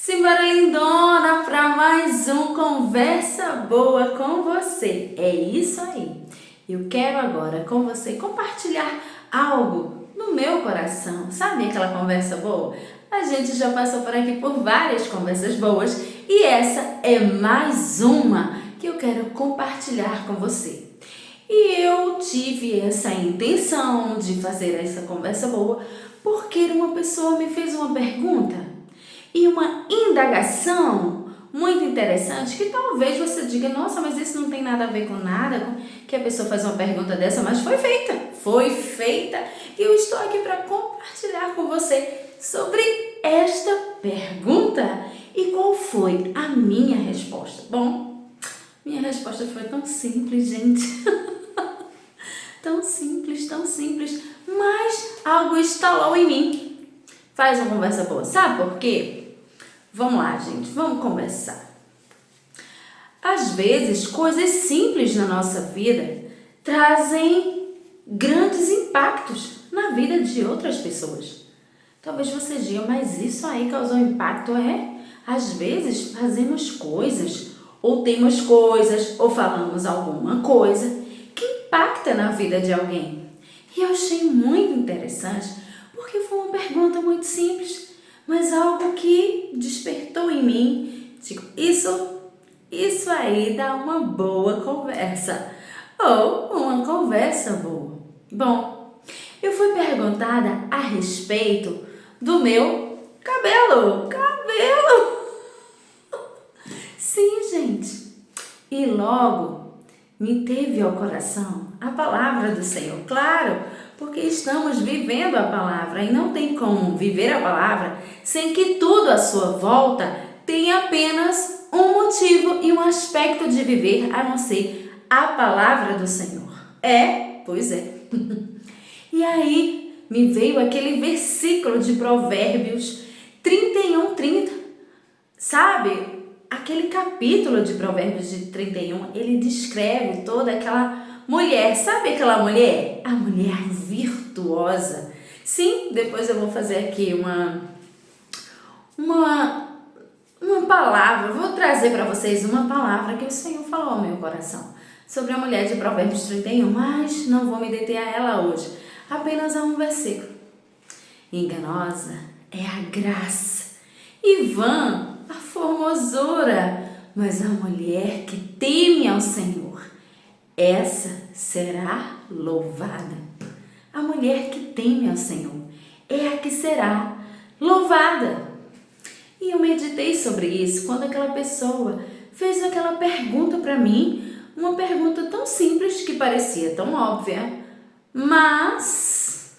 Simbora, lindona, para mais um Conversa Boa com você. É isso aí. Eu quero agora com você compartilhar algo no meu coração. Sabe aquela conversa boa? A gente já passou por aqui por várias conversas boas e essa é mais uma que eu quero compartilhar com você. E eu tive essa intenção de fazer essa conversa boa porque uma pessoa me fez uma pergunta e uma indagação muito interessante que talvez você diga, nossa, mas isso não tem nada a ver com nada, que a pessoa faz uma pergunta dessa, mas foi feita e eu estou aqui para compartilhar com você sobre esta pergunta e qual foi a minha resposta. Bom, minha resposta foi tão simples, gente. Tão simples, mas algo estalou em mim. Faz uma conversa boa, sabe por quê? Vamos lá, gente, vamos conversar. Às vezes, coisas simples na nossa vida trazem grandes impactos na vida de outras pessoas. Talvez você diga, mas isso aí causou impacto, Às vezes, fazemos coisas, ou temos coisas, ou falamos alguma coisa que impacta na vida de alguém. E eu achei muito interessante, porque foi uma pergunta muito simples, mas algo que despertou em mim, tipo, isso aí dá uma boa conversa, ou uma conversa boa. Bom, eu fui perguntada a respeito do meu cabelo. Sim, gente. E logo me teve ao coração a palavra do Senhor, claro, porque estamos vivendo a palavra e não tem como viver a palavra sem que tudo à sua volta tenha apenas um motivo e um aspecto de viver a não ser a palavra do Senhor. Pois é. E aí me veio aquele versículo de Provérbios 31:30, sabe? Aquele capítulo de Provérbios de 31, ele descreve toda aquela mulher, sabe aquela mulher? A mulher virtuosa. Sim, depois eu vou fazer aqui uma palavra, vou trazer para vocês uma palavra que o Senhor falou ao meu coração sobre a mulher de Provérbios 31, mas não vou me deter a ela hoje, apenas a um versículo. Enganosa é a graça e vã a formosura, mas a mulher que teme ao Senhor, essa será louvada. A mulher que teme ao Senhor é a que será louvada. E eu meditei sobre isso quando aquela pessoa fez aquela pergunta para mim, uma pergunta tão simples que parecia tão óbvia, mas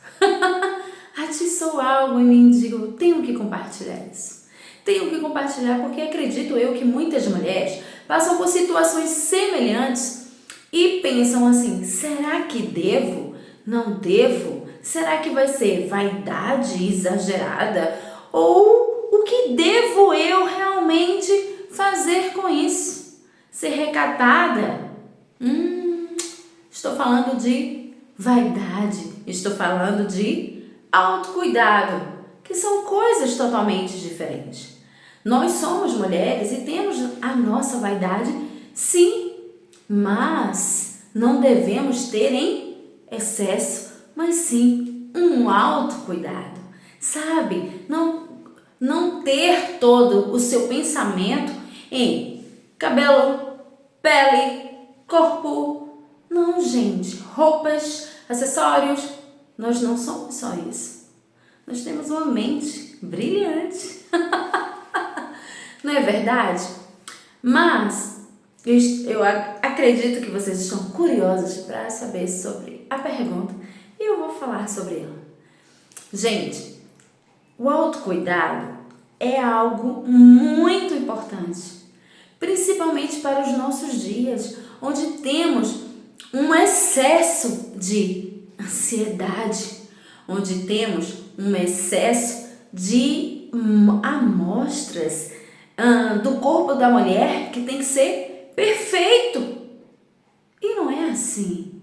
atiçou algo em mim e digo, tenho que compartilhar isso. Tenho que compartilhar porque acredito eu que muitas mulheres passam por situações semelhantes e pensam assim, será que devo? Não devo? Será que vai ser vaidade exagerada? Ou o que devo eu realmente fazer com isso? Ser recatada? Estou falando de vaidade, estou falando de autocuidado, que são coisas totalmente diferentes. Nós somos mulheres e temos a nossa vaidade, sim, mas não devemos ter em excesso, mas sim um autocuidado, sabe? Não ter todo o seu pensamento em cabelo, pele, corpo. Não, gente, roupas, acessórios, nós não somos só isso. Nós temos uma mente brilhante. Não é verdade? Mas eu acredito que vocês estão curiosos para saber sobre a pergunta e eu vou falar sobre ela. Gente, o autocuidado é algo muito importante, principalmente para os nossos dias, onde temos um excesso de ansiedade, onde temos um excesso de amostras do corpo da mulher que tem que ser perfeito. E não é assim.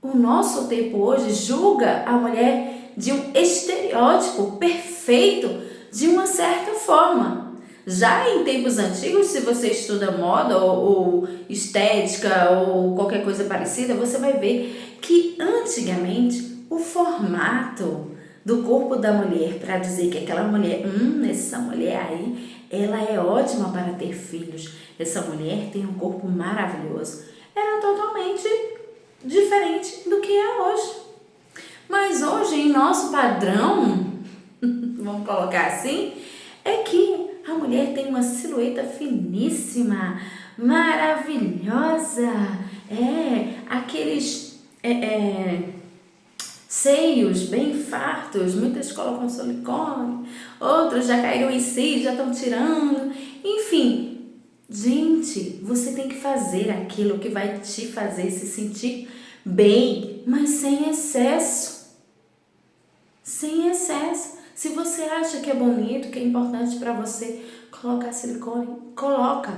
O nosso tempo hoje julga a mulher de um estereótipo perfeito de uma certa forma. Já em tempos antigos, se você estuda moda ou estética ou qualquer coisa parecida, você vai ver que antigamente o formato do corpo da mulher para dizer que aquela mulher, essa mulher aí, ela é ótima para ter filhos, essa mulher tem um corpo maravilhoso, era totalmente diferente do que é hoje. Mas hoje, em nosso padrão, vamos colocar assim, é que a mulher tem uma silhueta finíssima, maravilhosa, aqueles seios bem fartos, muitas colocam silicone, outros já caíram em si, já estão tirando, enfim. Gente, você tem que fazer aquilo que vai te fazer se sentir bem, mas sem excesso. Sem excesso. Se você acha que é bonito, que é importante para você colocar silicone, coloca.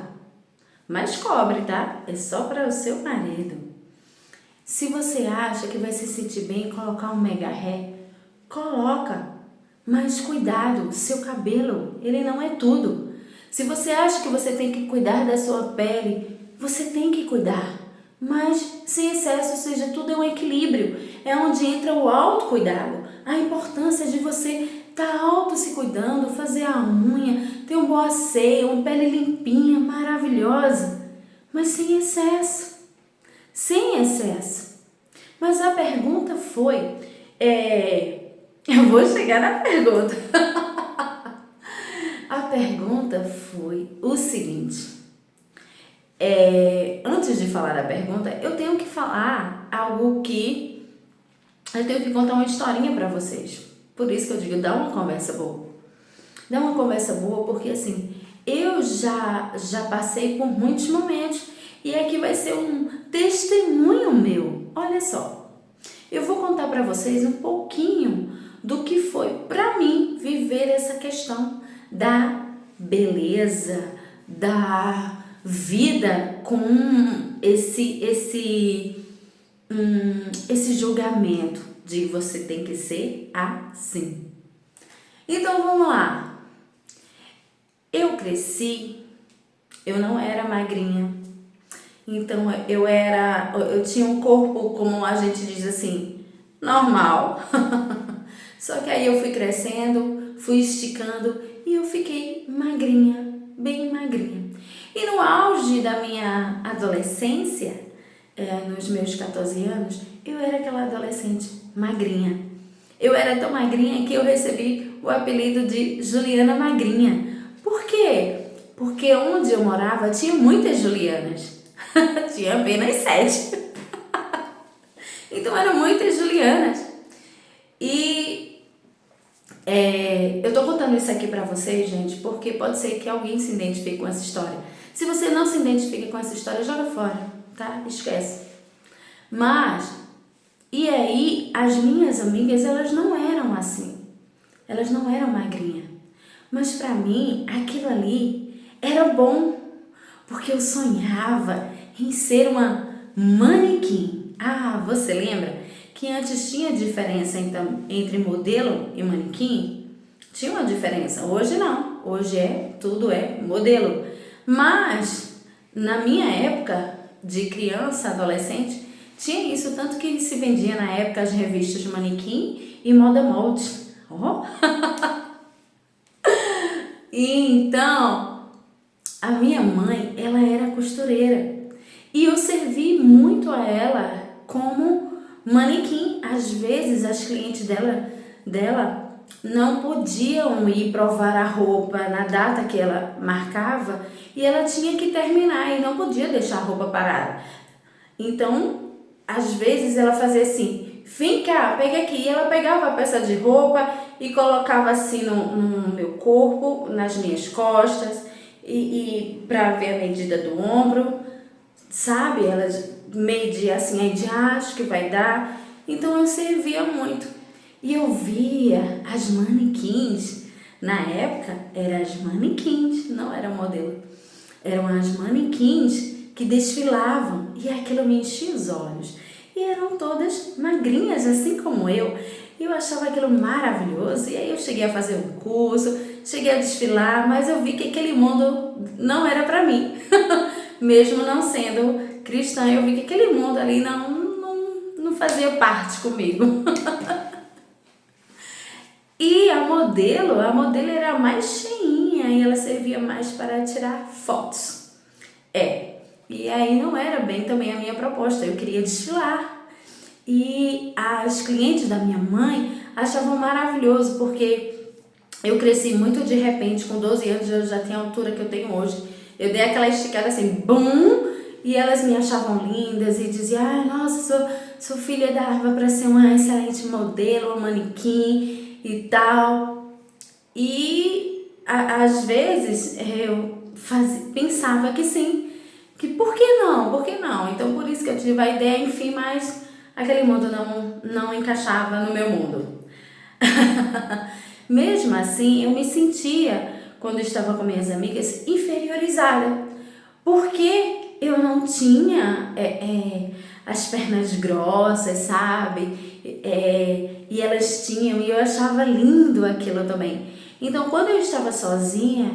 Mas cobre, tá? É só para o seu marido. Se você acha que vai se sentir bem colocar um mega hair, coloca. Mas cuidado, seu cabelo, ele não é tudo. Se você acha que você tem que cuidar da sua pele, você tem que cuidar. Mas sem excesso, ou seja, tudo é um equilíbrio. É onde entra o autocuidado. A importância de você estar auto se cuidando, fazer a unha, ter um bom asseio, uma pele limpinha, maravilhosa. Mas sem excesso. Sem excesso. Mas a pergunta foi... Eu vou chegar na pergunta. A pergunta foi o seguinte. Antes de falar da pergunta, eu tenho que falar algo que... Eu tenho que contar uma historinha para vocês. Por isso que eu digo, dá uma conversa boa. Dá uma conversa boa porque assim, eu já passei por muitos momentos e aqui vai ser um testemunho meu. Olha só, eu vou contar para vocês um pouquinho do que foi para mim viver essa questão da beleza, da vida com esse julgamento de você tem que ser assim. Então vamos lá. Eu cresci, eu não era magrinha. Então eu tinha um corpo, como a gente diz assim, normal. Só que aí eu fui crescendo, fui esticando e eu fiquei magrinha, bem magrinha. E no auge da minha adolescência, nos meus 14 anos, eu era aquela adolescente magrinha. Eu era tão magrinha que eu recebi o apelido de Juliana Magrinha. Por quê? Porque onde eu morava tinha muitas Julianas. Tinha apenas 7. Então eram muitas Julianas. E eu tô contando isso aqui pra vocês, gente, porque pode ser que alguém se identifique com essa história. Se você não se identifica com essa história, joga fora, tá? Esquece. Mas, e aí, as minhas amigas, elas não eram assim. Elas não eram magrinhas. Mas pra mim, aquilo ali era bom, porque eu sonhava em ser uma manequim. Ah, você lembra que antes tinha diferença então, entre modelo e manequim? Tinha uma diferença. Hoje não. Hoje tudo é modelo. Mas, na minha época de criança, adolescente, tinha isso, tanto que se vendia na época as revistas de manequim e moda molde. Oh. E então, a minha mãe, ela era costureira. E eu servi muito a ela como manequim. Às vezes, as clientes dela não podiam ir provar a roupa na data que ela marcava e ela tinha que terminar e não podia deixar a roupa parada. Então, às vezes ela fazia assim, vem cá, pega aqui. E ela pegava a peça de roupa e colocava assim no meu corpo, nas minhas costas e para ver a medida do ombro, sabe? Ela media assim, aí acho que vai dar. Então eu servia muito. E eu via as manequins, na época eram as manequins, não era modelo, eram as manequins que desfilavam e aquilo me enchia os olhos. E eram todas magrinhas, assim como eu. E eu achava aquilo maravilhoso. E aí eu cheguei a fazer um curso, cheguei a desfilar, mas eu vi que aquele mundo não era para mim. Mesmo não sendo cristã, eu vi que aquele mundo ali não fazia parte comigo. E a modelo era mais cheinha e ela servia mais para tirar fotos. E aí não era bem também a minha proposta, eu queria desfilar. E as clientes da minha mãe achavam maravilhoso, porque eu cresci muito de repente, com 12 anos eu já tinha a altura que eu tenho hoje. Eu dei aquela esticada assim, bum, e elas me achavam lindas e diziam, ah, nossa, sua filha dava para ser uma excelente modelo, uma manequim e tal. E às vezes eu pensava que sim, que por que não? Por que não? Então por isso que eu tive a ideia, enfim, mas aquele mundo não encaixava no meu mundo. Mesmo assim, eu me sentia, quando eu estava com minhas amigas, inferiorizada, porque eu não tinha as pernas grossas, sabe? E elas tinham, e eu achava lindo aquilo também. Então, quando eu estava sozinha,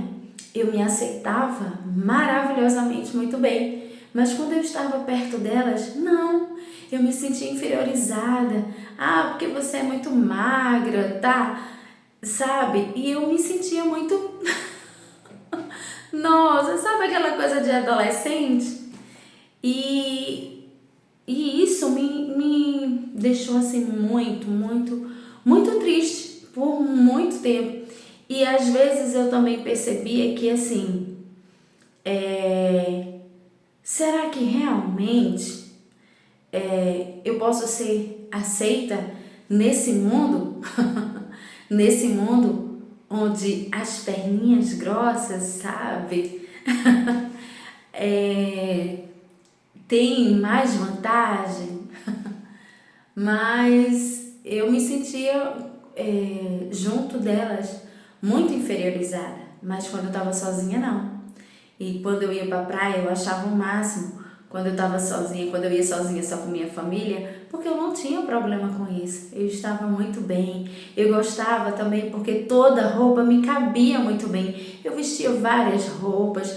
eu me aceitava maravilhosamente muito bem. Mas quando eu estava perto delas, não, eu me sentia inferiorizada. Ah, porque você é muito magra, tá? Sabe? E eu me sentia muito... Nossa, sabe aquela coisa de adolescente? E isso me deixou assim muito triste por muito tempo. E às vezes eu também percebia que assim, será que realmente eu posso ser aceita nesse mundo? Nesse mundo onde as perninhas grossas, sabe? Tem mais vantagem, mas eu me sentia junto delas muito inferiorizada, mas quando eu estava sozinha não. E quando eu ia pra praia eu achava o máximo, quando eu estava sozinha, quando eu ia sozinha só com minha família, porque eu não tinha problema com isso, eu estava muito bem, eu gostava também porque toda roupa me cabia muito bem, eu vestia várias roupas,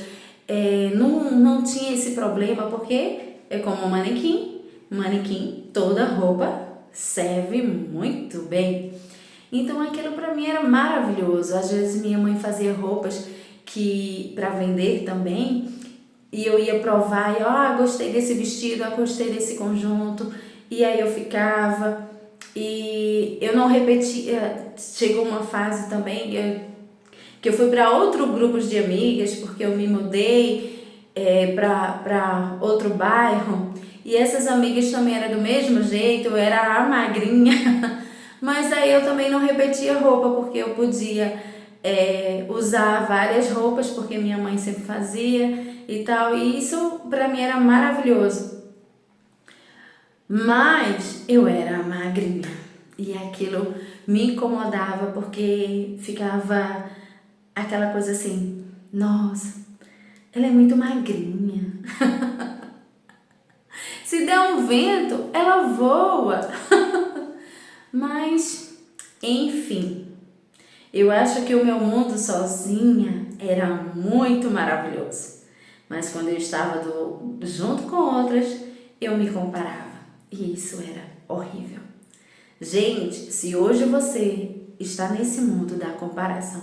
não tinha esse problema, porque é como um manequim, toda roupa serve muito bem. Então aquilo para mim era maravilhoso. Às vezes minha mãe fazia roupas que para vender também, e eu ia provar e gostei desse vestido, gostei desse conjunto, e aí eu ficava e eu não repetia. Chegou uma fase também que eu fui para outro grupo de amigas, porque eu me mudei para outro bairro, e essas amigas também eram do mesmo jeito, eu era a magrinha, mas aí eu também não repetia roupa, porque eu podia usar várias roupas, porque minha mãe sempre fazia e tal, e isso para mim era maravilhoso. Mas eu era magrinha e aquilo me incomodava, porque ficava aquela coisa assim, nossa, ela é muito magrinha. Se der um vento, ela voa. Mas, enfim, eu acho que o meu mundo sozinha era muito maravilhoso. Mas quando eu estava junto com outras, eu me comparava. E isso era horrível. Gente, se hoje você está nesse mundo da comparação,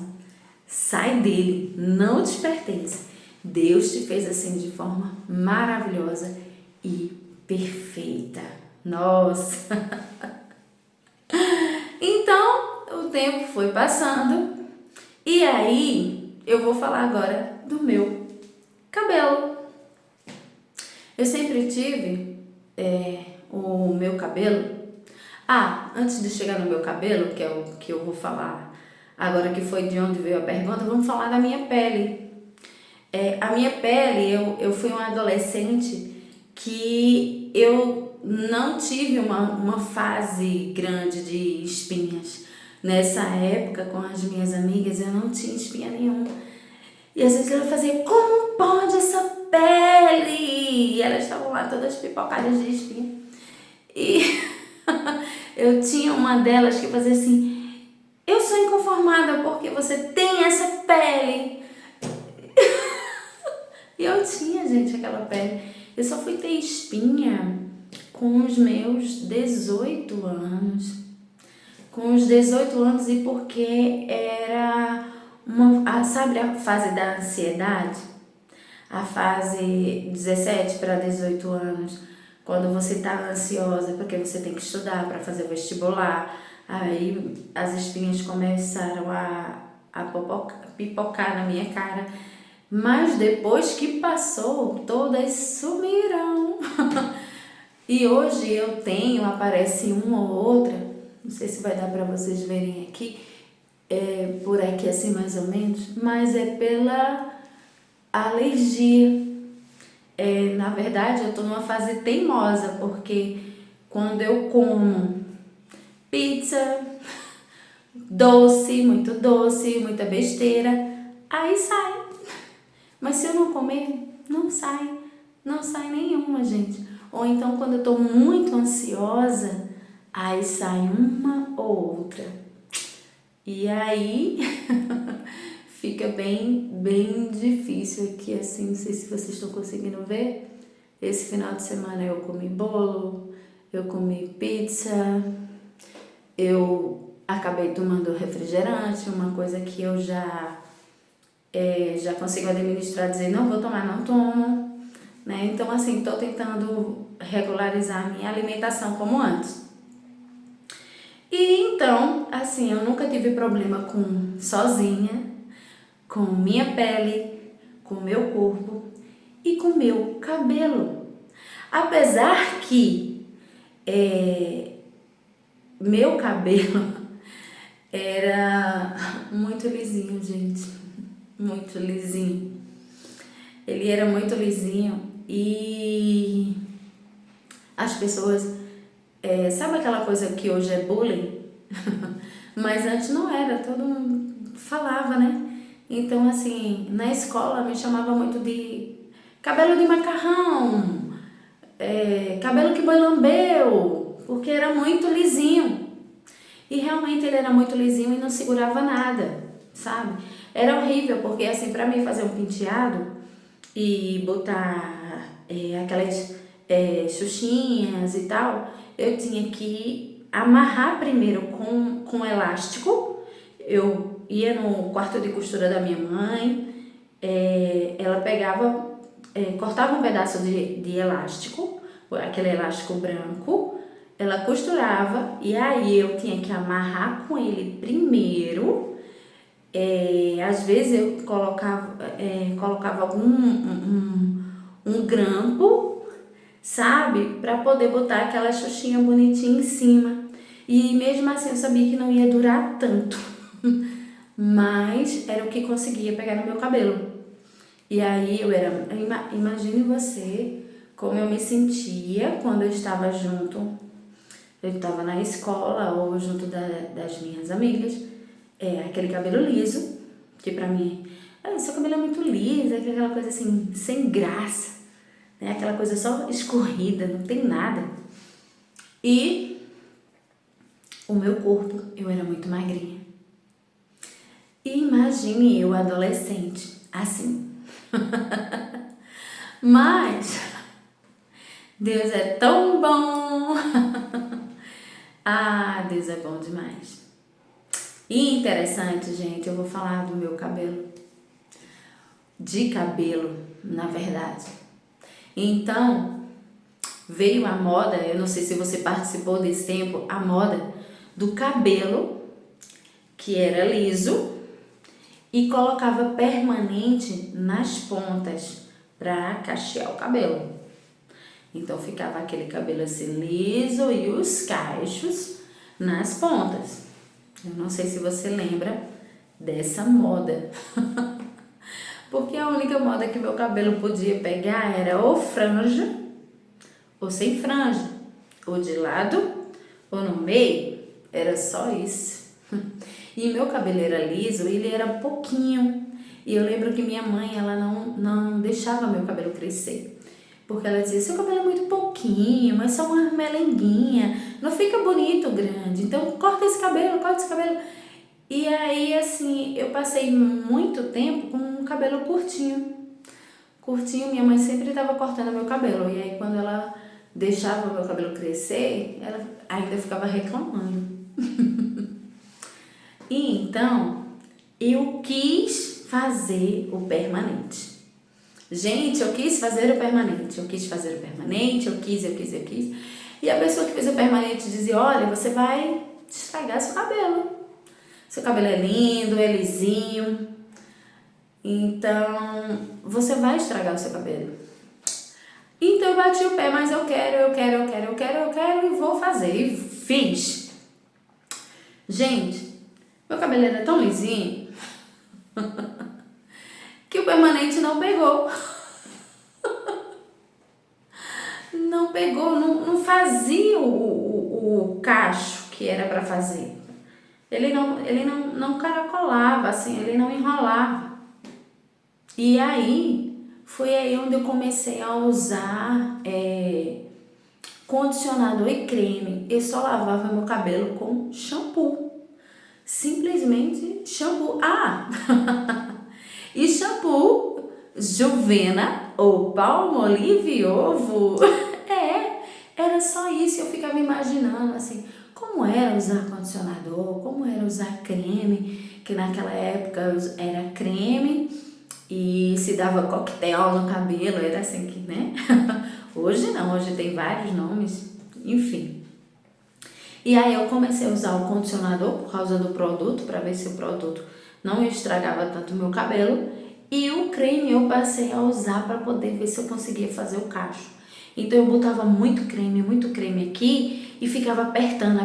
sai dele, não te pertence. Deus te fez assim de forma maravilhosa e perfeita. Nossa! Então, o tempo foi passando e aí eu vou falar agora do meu cabelo. Eu sempre tive o meu cabelo. Antes de chegar no meu cabelo, que é o que eu vou falar agora, que foi de onde veio a pergunta, vamos falar da minha pele. A minha pele, eu fui uma adolescente que eu não tive uma fase grande de espinhas. Nessa época, com as minhas amigas, eu não tinha espinha nenhuma. E às vezes ela fazia, como pode essa pele? E elas estavam lá todas pipocadas de espinha. E eu tinha uma delas que fazia assim, eu sou inconformada porque você tem essa pele. E eu tinha, gente, aquela pele. Eu só fui ter espinha com os meus 18 anos. Com os 18 anos e porque era sabe a fase da ansiedade? A fase 17 para 18 anos, quando você tá ansiosa porque você tem que estudar para fazer o vestibular, aí as espinhas começaram a pipocar na minha cara. Mas depois que passou, todas sumiram. E hoje eu tenho, aparece uma ou outra, não sei se vai dar para vocês verem aqui, por aqui assim mais ou menos, mas é pela alergia. Na verdade, eu tô numa fase teimosa, porque quando eu como pizza, doce, muita besteira, aí sai. Mas se eu não comer, não sai nenhuma, gente. Ou então quando eu tô muito ansiosa, aí sai uma ou outra. E aí fica bem difícil aqui, assim, não sei se vocês estão conseguindo ver. Esse final de semana eu comi bolo, eu comi pizza, eu acabei tomando refrigerante, uma coisa que eu já consigo administrar, dizer não vou tomar, não tomo, né? Então, assim, tô tentando regularizar a minha alimentação como antes. E então, assim, eu nunca tive problema com sozinha, com minha pele, com meu corpo e com meu cabelo. Apesar que meu cabelo era muito lisinho, gente, muito lisinho. Ele era muito lisinho e as pessoas, sabe aquela coisa que hoje é bullying? Mas antes não era, todo mundo falava, né? Então, assim, na escola me chamava muito de cabelo de macarrão, cabelo que boi lambeu, porque era muito lisinho. E realmente ele era muito lisinho e não segurava nada, sabe? Era horrível, porque assim, pra mim fazer um penteado e botar aquelas xuxinhas e tal, eu tinha que amarrar primeiro com elástico. Eu ia no quarto de costura da minha mãe, ela pegava, cortava um pedaço de elástico, aquele elástico branco, ela costurava e aí eu tinha que amarrar com ele primeiro. Às vezes eu colocava algum um grampo, sabe? Pra poder botar aquela xuxinha bonitinha em cima. E mesmo assim eu sabia que não ia durar tanto. Mas era o que conseguia pegar no meu cabelo. E aí imagine você como eu me sentia quando eu estava junto. Eu estava na escola ou junto das minhas amigas, aquele cabelo liso, que pra mim, seu cabelo é muito liso, aquela coisa assim, sem graça, né? Aquela coisa só escorrida, não tem nada. E o meu corpo, eu era muito magrinha. E imagine eu, adolescente, assim. Mas Deus é tão bom. Ah, Deus é bom demais. E interessante, gente, eu vou falar do meu cabelo. De cabelo, na verdade. Então, veio a moda, eu não sei se você participou desse tempo, a moda do cabelo, que era liso, e colocava permanente nas pontas para cachear o cabelo. Então ficava aquele cabelo assim liso e os cachos nas pontas. Eu não sei se você lembra dessa moda. Porque a única moda que meu cabelo podia pegar era ou franja, ou sem franja, ou de lado, ou no meio. Era só isso. E meu cabelo era liso, ele era pouquinho. E eu lembro que minha mãe, ela não deixava meu cabelo crescer. Porque ela dizia, seu cabelo é muito pouquinho, mas só uma melenguinha, não fica bonito grande, então corta esse cabelo. E aí, assim, eu passei muito tempo com um cabelo curtinho. Curtinho, minha mãe sempre estava cortando meu cabelo. E aí, quando ela deixava o meu cabelo crescer, ela ainda ficava reclamando. E então, eu quis fazer o permanente. Gente, eu quis fazer o permanente. Eu quis fazer o permanente, eu quis. E a pessoa que fez o permanente dizia, olha, você vai estragar seu cabelo. Seu cabelo é lindo, é lisinho. Então, você vai estragar o seu cabelo. Então eu bati o pé, mas eu quero e vou fazer. E fiz. Gente, meu cabelo era tão lisinho que o permanente não pegou. Não pegou, não fazia o cacho que era para fazer. Ele não caracolava, assim, ele não enrolava. E aí, foi aí onde eu comecei a usar condicionador e creme. Eu só lavava meu cabelo com shampoo. Simplesmente shampoo. Ah! E shampoo Juvena ou Palmolive Ovo. Era só isso. Eu ficava imaginando assim, como era usar condicionador, como era usar creme, que naquela época era creme e se dava coquetel no cabelo, era assim que, né? Hoje não, hoje tem vários nomes, enfim. E aí eu comecei a usar o condicionador por causa do produto, para ver se o produto não estragava tanto o meu cabelo. E o creme eu passei a usar para poder ver se eu conseguia fazer o cacho. Então eu botava muito creme aqui e ficava apertando,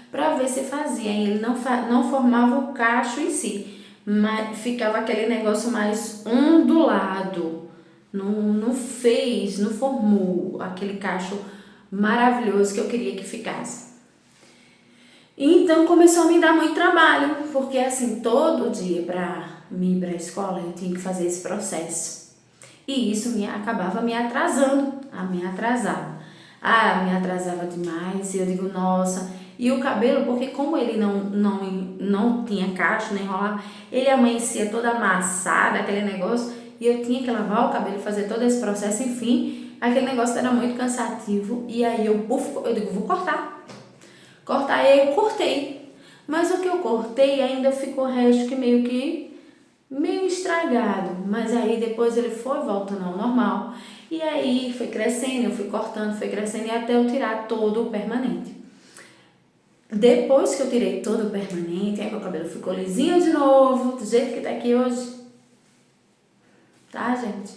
para ver se fazia. E ele não formava o cacho em si, mas ficava aquele negócio mais ondulado. Não formou aquele cacho maravilhoso que eu queria que ficasse. Então começou a me dar muito trabalho, porque assim, todo dia para mim ir para a escola eu tinha que fazer esse processo. E isso acabava me atrasando, me atrasava. Me atrasava demais, e eu digo, nossa. E o cabelo, porque como ele não tinha cacho, nem enrolar, ele amanhecia todo amassado, aquele negócio, e eu tinha que lavar o cabelo, fazer todo esse processo, enfim, aquele negócio era muito cansativo, e aí eu digo, vou cortar. E aí eu cortei. Mas o que eu cortei ainda ficou resto que meio estragado, mas aí depois ele foi voltando ao normal. E aí foi crescendo, eu fui cortando, foi crescendo, e até eu tirar todo o permanente. Depois que eu tirei todo o permanente, aí meu cabelo ficou lisinho de novo, do jeito que tá aqui hoje. Tá, gente?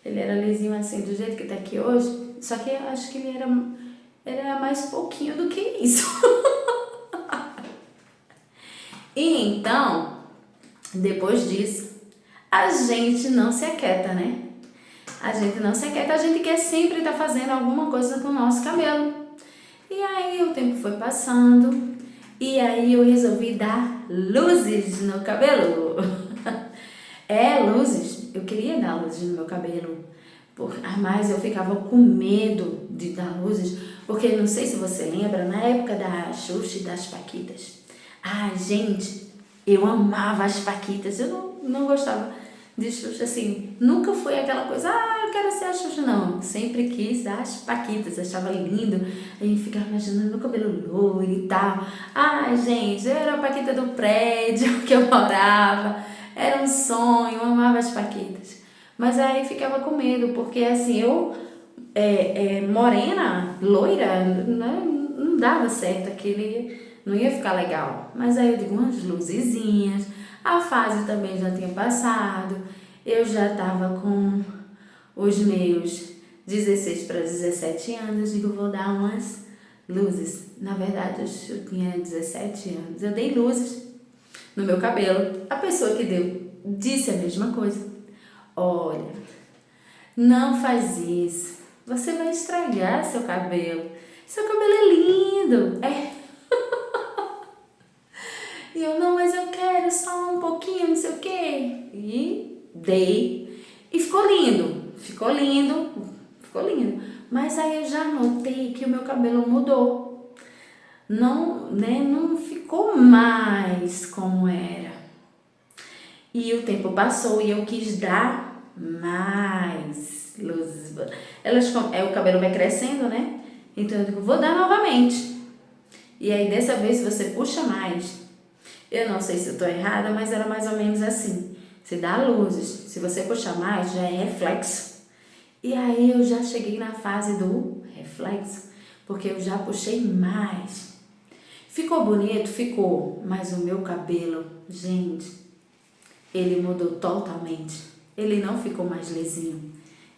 Ele era lisinho assim, do jeito que tá aqui hoje, só que eu acho que ele era mais pouquinho do que isso. E então, depois disso, a gente não se aquieta, né? A gente não se aquieta, a gente quer sempre estar fazendo alguma coisa com o nosso cabelo. E aí o tempo foi passando, e aí eu resolvi dar luzes no cabelo. Luzes, eu queria dar luzes no meu cabelo, mas eu ficava com medo de dar luzes, porque não sei se você lembra, na época da Xuxa e das Paquitas. Gente, eu amava as Paquitas, eu não gostava de Xuxa, assim, nunca foi aquela coisa, eu quero ser a Xuxa, não, sempre quis as Paquitas, achava lindo, a gente ficava imaginando meu cabelo loiro e tal. Gente, eu era a Paquita do prédio que eu morava, era um sonho, eu amava as Paquitas, mas aí ficava com medo, porque assim, eu, morena, loira, não dava certo aquele. Não ia ficar legal. Mas aí eu digo, umas luzezinhas. A fase também já tinha passado. Eu já estava com os meus 16 para 17 anos. Eu digo, vou dar umas luzes. Na verdade, eu tinha 17 anos. Eu dei luzes no meu cabelo. A pessoa que deu disse a mesma coisa. Olha, não faz isso. Você vai estragar seu cabelo. Seu cabelo é lindo. E eu, não, mas eu quero só um pouquinho, não sei o quê. E dei. E ficou lindo. Mas aí eu já notei que o meu cabelo mudou. não, né, não ficou mais como era. E o tempo passou e eu quis dar mais luzes. O cabelo vai crescendo, né? Então eu digo, vou dar novamente. E aí dessa vez você puxa mais. Eu não sei se eu tô errada, mas era mais ou menos assim. Você dá luzes, se você puxar mais, já é reflexo. E aí eu já cheguei na fase do reflexo, porque eu já puxei mais. Ficou bonito? Ficou, mas o meu cabelo, gente, ele mudou totalmente. Ele não ficou mais lisinho.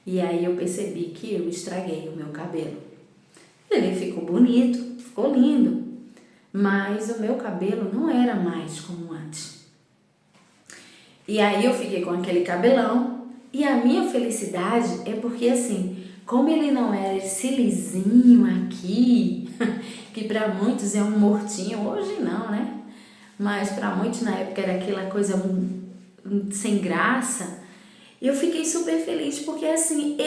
E aí eu percebi que eu estraguei o meu cabelo. Ele ficou bonito, ficou lindo, mas o meu cabelo não era mais como antes. E aí eu fiquei com aquele cabelão e a minha felicidade é porque assim, como ele não era esse lisinho aqui, que para muitos é um mortinho, hoje não, né? Mas para muitos na época era aquela coisa sem graça. Eu fiquei super feliz porque assim,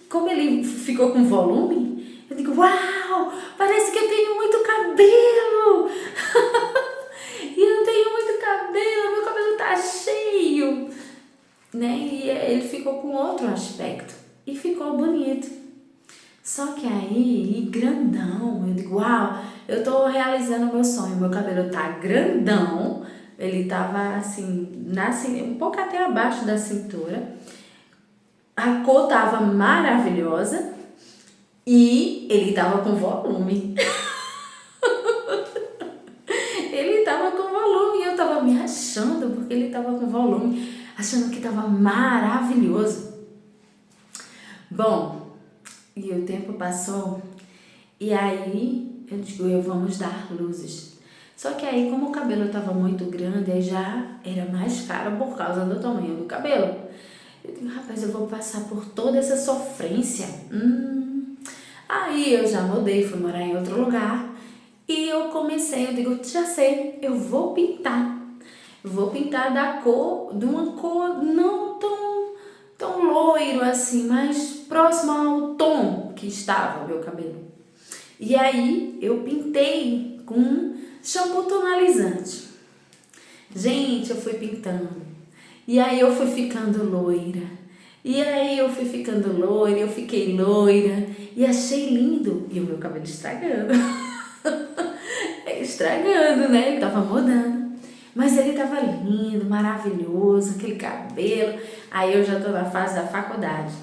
como ele ficou com volume, eu digo, uau, parece que eu tenho muito cabelo. E eu tenho muito cabelo, meu cabelo tá cheio, né? E ele ficou com outro aspecto e ficou bonito. Só que aí, grandão, eu digo, uau, eu tô realizando o meu sonho, meu cabelo tá grandão, ele tava assim, um pouco até abaixo da cintura, a cor tava maravilhosa e ele tava com volume. Ele tava com volume e eu tava me achando porque ele tava com volume, achando que tava maravilhoso. Bom, e o tempo passou e aí eu digo, vamos dar luzes. Só que aí, como o cabelo tava muito grande, aí já era mais caro por causa do tamanho do cabelo. Eu digo, rapaz, eu vou passar por toda essa sofrência. Aí eu já mudei, fui morar em outro lugar. E eu digo, já sei, eu vou pintar. Vou pintar de uma cor não tão loiro assim, mas próximo ao tom que estava o meu cabelo. E aí eu pintei com shampoo tonalizante. Gente, eu fui pintando. E aí eu fui ficando loira. E aí eu fui ficando loira, eu fiquei loira. E achei lindo. E o meu cabelo estragando. Estragando, né? Ele tava mudando. Mas ele tava lindo, maravilhoso, aquele cabelo. Aí eu já tô na fase da faculdade.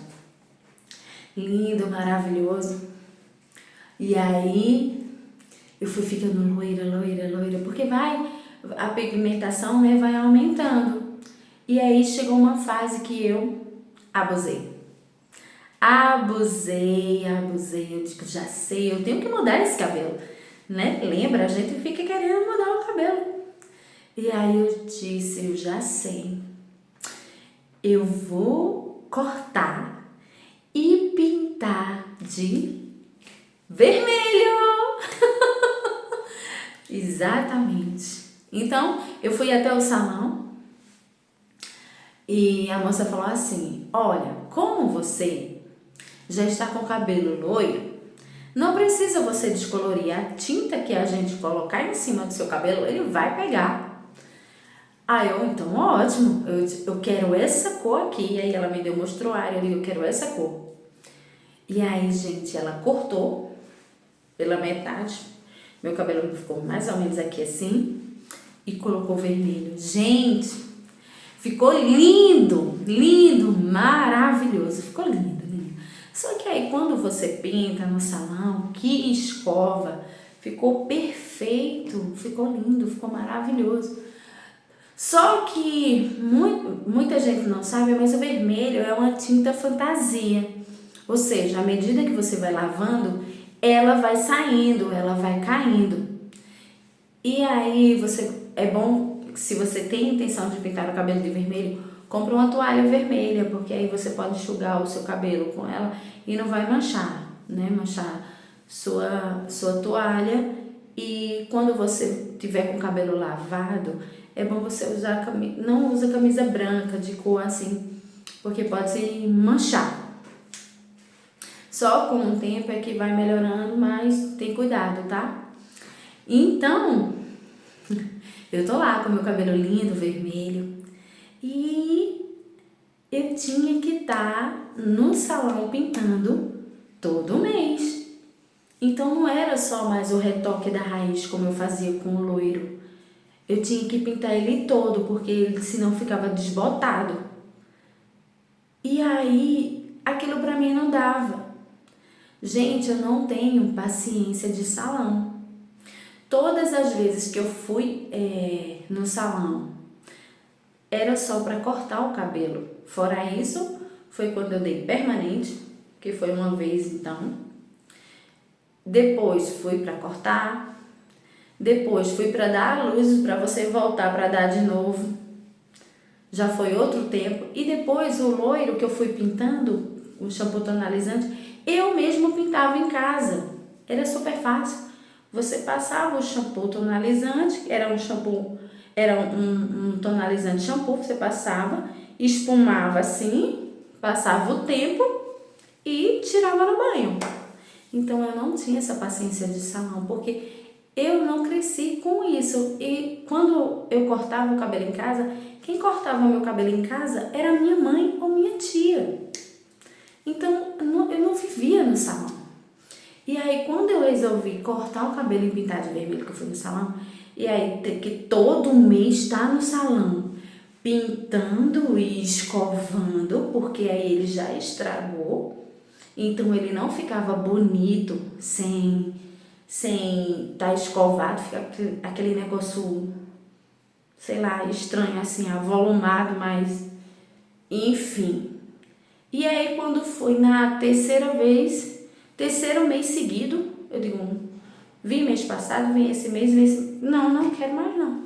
Lindo, maravilhoso. E aí eu fui ficando loira, porque a pigmentação, né, vai aumentando. E aí chegou uma fase que eu abusei. Abusei. Eu digo, já sei, eu tenho que mudar esse cabelo, né? Lembra? A gente fica querendo mudar o cabelo. E aí eu disse, eu já sei. Eu vou cortar e pintar de vermelho. Exatamente. Então, eu fui até o salão e a moça falou assim, olha, como você já está com o cabelo loiro, não precisa você descolorir. A tinta que a gente colocar em cima do seu cabelo, ele vai pegar. Aí então ótimo, eu quero essa cor aqui. E aí ela me deu, mostrou a área ali, eu quero essa cor. E aí, gente, ela cortou pela metade. Meu cabelo ficou mais ou menos aqui assim. E colocou vermelho. Gente, ficou lindo, maravilhoso. Ficou lindo. Só que aí quando você pinta no salão, que escova, ficou perfeito, ficou lindo, ficou maravilhoso. Só que muita gente não sabe, mas o vermelho é uma tinta fantasia. Ou seja, à medida que você vai lavando, ela vai saindo, ela vai caindo. E aí é bom, se você tem intenção de pintar o cabelo de vermelho, compre uma toalha vermelha, porque aí você pode enxugar o seu cabelo com ela e não vai manchar, né? Manchar sua toalha. E quando você tiver com o cabelo lavado, é bom você não usa camisa branca de cor assim, porque pode se manchar. Só com o tempo é que vai melhorando, mas tem cuidado, tá? Então, eu tô lá com meu cabelo lindo, vermelho, e eu tinha que estar no salão pintando todo mês. Então não era só mais o retoque da raiz como eu fazia com o loiro. Eu tinha que pintar ele todo, porque ele senão ficava desbotado. E aí, aquilo pra mim não dava. Gente, eu não tenho paciência de salão. Todas as vezes que eu fui no salão, era só para cortar o cabelo. Fora isso, foi quando eu dei permanente, que foi uma vez então. Depois fui para cortar. Depois fui para dar a luz, para você voltar para dar de novo. Já foi outro tempo. E depois o loiro que eu fui pintando, o shampoo tonalizante, eu mesmo pintava em casa. Era super fácil. Você passava o shampoo tonalizante, era um tonalizante shampoo, você passava, espumava assim, passava o tempo e tirava no banho. Então eu não tinha essa paciência de salão, porque eu não cresci com isso. E quando eu cortava o cabelo em casa, quem cortava o meu cabelo em casa era minha mãe ou minha tia. Então eu não vivia no salão. E aí quando eu resolvi cortar o cabelo e pintar de vermelho, que eu fui no salão, e aí ter que todo mês estar no salão pintando e escovando, porque aí ele já estragou. Então ele não ficava bonito sem estar escovado, fica aquele negócio, sei lá, estranho assim, avolumado, mas enfim. E aí quando foi na terceiro mês seguido, eu digo, vim mês passado, vim esse mês, não quero mais não.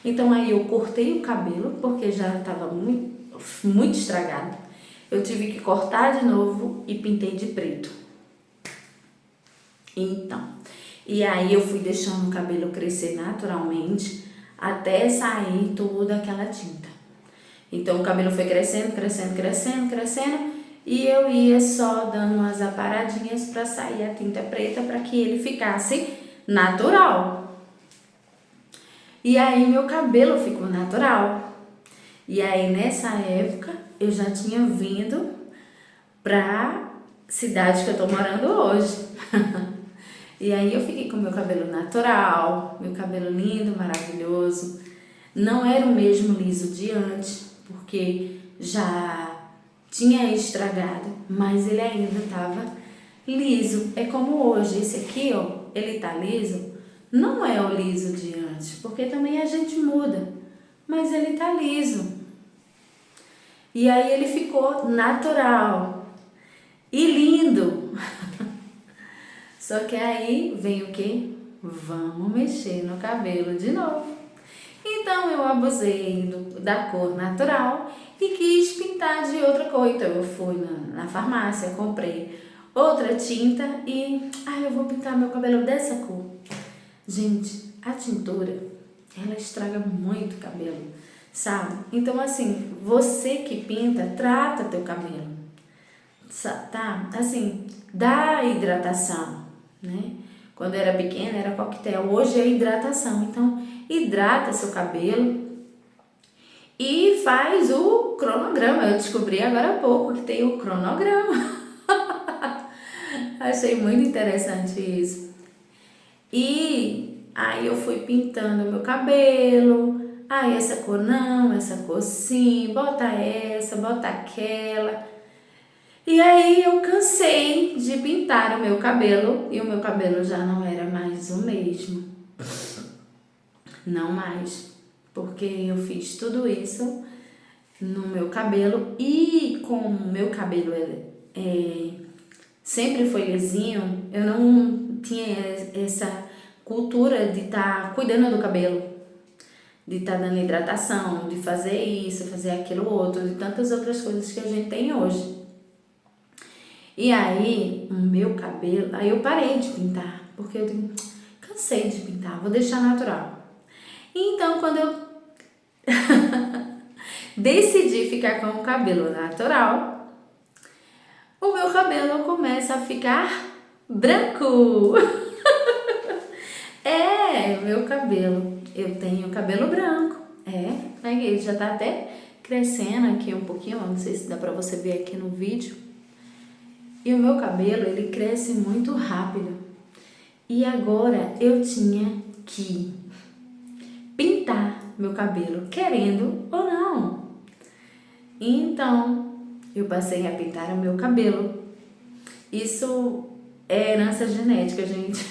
Então aí eu cortei o cabelo, porque já estava muito estragado. Eu tive que cortar de novo e pintei de preto. Então, e aí eu fui deixando o cabelo crescer naturalmente até sair toda aquela tinta. Então o cabelo foi crescendo e eu ia só dando umas aparadinhas para sair a tinta preta para que ele ficasse natural. E aí meu cabelo ficou natural. E aí nessa época eu já tinha vindo pra cidade que eu tô morando hoje. E aí eu fiquei com meu cabelo natural, meu cabelo lindo, maravilhoso. Não era o mesmo liso de antes, porque já tinha estragado, mas ele ainda estava liso. É como hoje, esse aqui, ó, ele tá liso, não é o liso de antes, porque também a gente muda, mas ele tá liso. E aí ele ficou natural e lindo. Só que aí vem o quê? Vamos mexer no cabelo de novo. Então eu abusei da cor natural e quis pintar de outra cor. Então eu fui na farmácia, comprei outra tinta e eu vou pintar meu cabelo dessa cor. Gente, a tintura, ela estraga muito o cabelo, sabe? Então assim, você que pinta, trata teu cabelo, tá? Assim, dá hidratação, né? Quando eu era pequena era coquetel, hoje é hidratação. Então, hidrata seu cabelo e faz o cronograma. Eu descobri agora há pouco que tem o cronograma. Achei muito interessante isso. E aí eu fui pintando meu cabelo. Essa cor não, essa cor sim, bota essa, bota aquela. E aí eu cansei de pintar o meu cabelo e o meu cabelo já não era mais o mesmo. Não mais, porque eu fiz tudo isso no meu cabelo e como o meu cabelo sempre foi lisinho, eu não tinha essa cultura de estar cuidando do cabelo, de estar dando hidratação, de fazer isso, fazer aquilo outro, de tantas outras coisas que a gente tem hoje. E aí, o meu cabelo, aí eu parei de pintar, porque eu cansei de pintar, vou deixar natural. Então, quando eu decidi ficar com o cabelo natural, o meu cabelo começa a ficar branco. Meu cabelo. Eu tenho cabelo branco. Ele já tá até crescendo aqui um pouquinho, não sei se dá pra você ver aqui no vídeo. E o meu cabelo, ele cresce muito rápido. E agora eu tinha que pintar meu cabelo, querendo ou não. Então, eu passei a pintar o meu cabelo. Isso é herança genética, gente.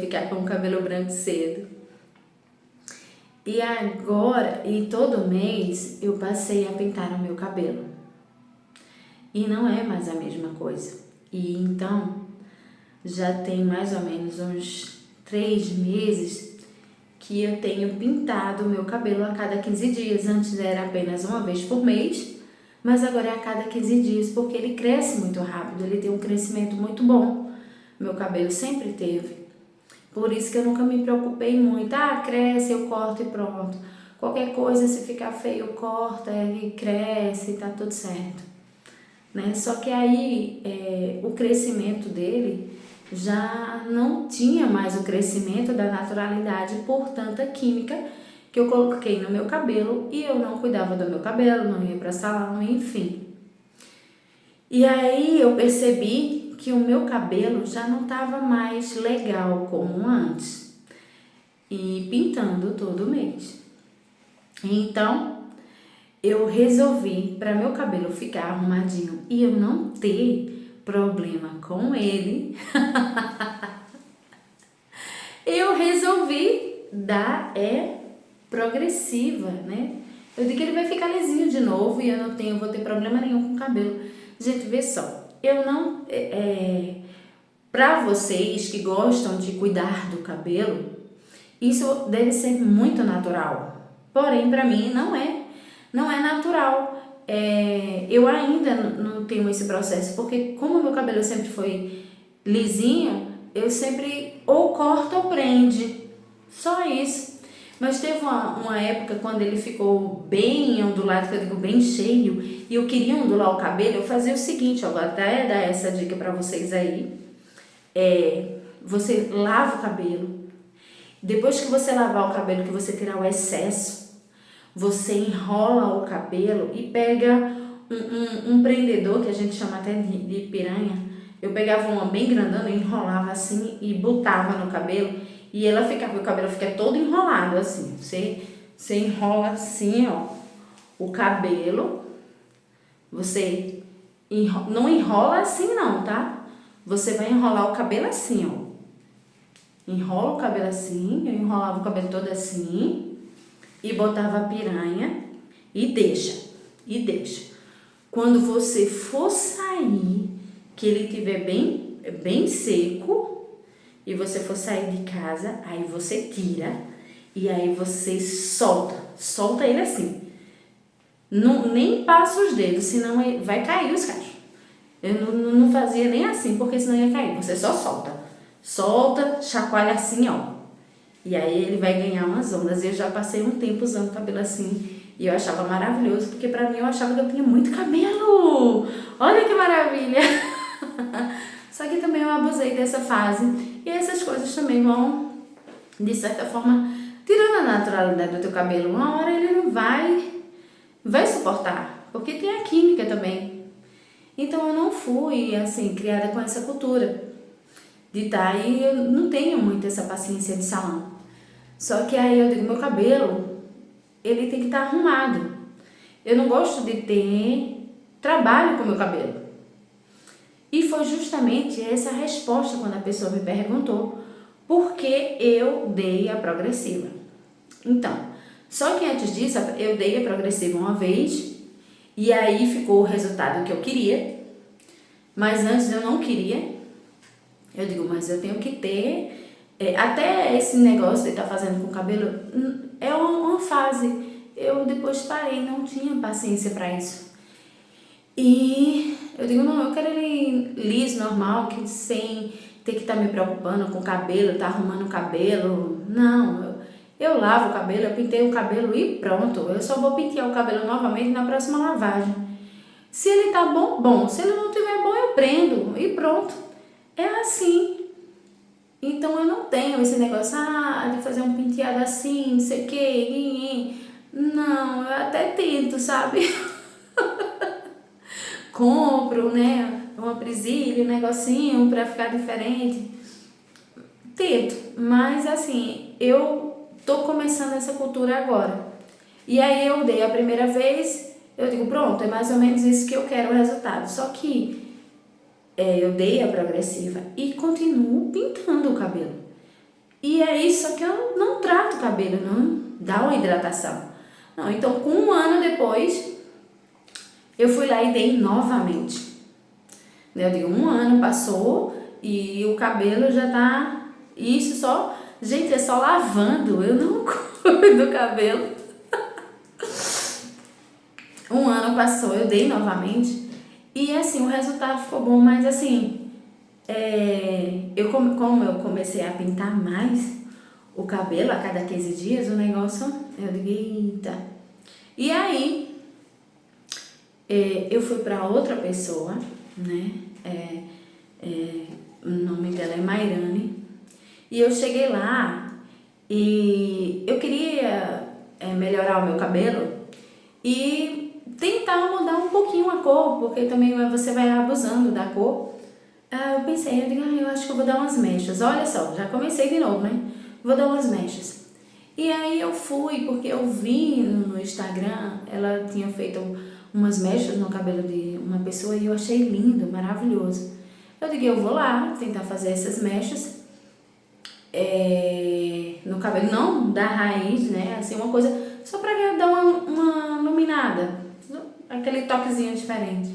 Ficar com o cabelo branco cedo. E agora, e todo mês, eu passei a pintar o meu cabelo. E não é mais a mesma coisa. E então, já tem mais ou menos uns 3 meses que eu tenho pintado o meu cabelo a cada 15 dias. Antes era apenas uma vez por mês, mas agora é a cada 15 dias, porque ele cresce muito rápido, ele tem um crescimento muito bom. Meu cabelo sempre teve. Por isso que eu nunca me preocupei muito. Cresce, eu corto e pronto. Qualquer coisa, se ficar feio, corta, ele cresce, tá tudo certo. Né? Só que aí, o crescimento dele já não tinha mais o crescimento da naturalidade por tanta química que eu coloquei no meu cabelo e eu não cuidava do meu cabelo, não ia para salão, enfim. E aí eu percebi que o meu cabelo já não estava mais legal como antes, e pintando todo mês. Então eu resolvi, para meu cabelo ficar arrumadinho e eu não ter problema com ele, eu resolvi dar progressiva, né? Eu digo que ele vai ficar lisinho de novo e eu vou ter problema nenhum com o cabelo. Gente, vê só, eu não... para vocês que gostam de cuidar do cabelo, isso deve ser muito natural. Porém, para mim, não é natural. Eu ainda não tenho esse processo, porque como o meu cabelo sempre foi lisinho, eu sempre ou corto ou prende. Só isso. Mas teve uma época quando ele ficou bem ondulado, que eu digo bem cheio, e eu queria ondular o cabelo, eu fazia o seguinte, eu vou até dar essa dica para vocês aí. Você lava o cabelo. Depois que você lavar o cabelo, que você tirar o excesso, você enrola o cabelo e pega um prendedor, que a gente chama até de piranha. Eu pegava uma bem grandona, enrolava assim e botava no cabelo. E o cabelo fica todo enrolado assim. Você enrola assim, ó, o cabelo. Você não enrola assim não, tá? Você vai enrolar o cabelo assim, ó. Enrola o cabelo assim, eu enrolava o cabelo todo assim e botava a piranha e deixa. Quando você for sair, que ele estiver bem seco, e você for sair de casa, aí você tira e aí você solta ele assim. Nem passa os dedos, senão vai cair os cachos. Eu não fazia nem assim, porque senão ia cair. Você só solta, chacoalha assim, ó. E aí ele vai ganhar umas ondas. Eu já passei um tempo usando cabelo assim e eu achava maravilhoso, porque pra mim eu achava que eu tinha muito cabelo. Olha que maravilha! Só que também eu abusei dessa fase e essas coisas também vão, de certa forma, tirando a naturalidade do teu cabelo. Uma hora ele não vai suportar, porque tem a química também. Então eu não fui assim criada com essa cultura de estar e eu não tenho muito essa paciência de salão. Só que aí eu digo, meu cabelo, ele tem que estar arrumado. Eu não gosto de ter trabalho com meu cabelo. E foi justamente essa a resposta quando a pessoa me perguntou por que eu dei a progressiva. Então, só que antes disso eu dei a progressiva uma vez e aí ficou o resultado que eu queria, mas antes eu não queria. Eu digo, mas eu tenho que ter, até esse negócio de estar fazendo com o cabelo é uma fase. Eu depois parei, não tinha paciência para isso. E eu digo, não, eu quero ele liso, normal, que sem ter que estar me preocupando com o cabelo, estar arrumando o cabelo. Não, eu lavo o cabelo, eu pintei o cabelo e pronto. Eu só vou pentear o cabelo novamente na próxima lavagem. Se ele tá bom, bom. Se ele não tiver bom, eu prendo e pronto. é assim. Então eu não tenho esse negócio, de fazer um penteado assim, não sei o que. Não, eu até tento, sabe? Compro, né, uma presilha, um negocinho pra ficar diferente. Tento, mas assim, eu tô começando essa cultura agora. E aí eu dei a primeira vez, eu digo, pronto, é mais ou menos isso que eu quero o resultado. Só que eu dei a progressiva e continuo pintando o cabelo. E é isso que eu não trato o cabelo, não dá uma hidratação. Não, então com um ano depois, eu fui lá e dei novamente. Eu digo, um ano passou e o cabelo já tá... Isso só... Gente, é só lavando, eu não cuido do cabelo. Um ano passou, eu dei novamente. E assim, o resultado ficou bom, mas assim... como eu comecei a pintar mais o cabelo a cada 15 dias, o negócio... Eu digo, eita... E aí... eu fui para outra pessoa, né? O nome dela é Mairane. E eu cheguei lá e eu queria melhorar o meu cabelo e tentar mudar um pouquinho a cor, porque também você vai abusando da cor. Eu pensei, eu digo, eu acho que eu vou dar umas mechas. Olha só, já comecei de novo, né? Vou dar umas mechas. E aí eu fui, porque eu vi no Instagram, ela tinha feito umas mechas no cabelo de uma pessoa e eu achei lindo, maravilhoso. Eu digo, eu vou lá tentar fazer essas mechas no cabelo, não da raiz, né? Assim, uma coisa só pra dar uma iluminada, aquele toquezinho diferente.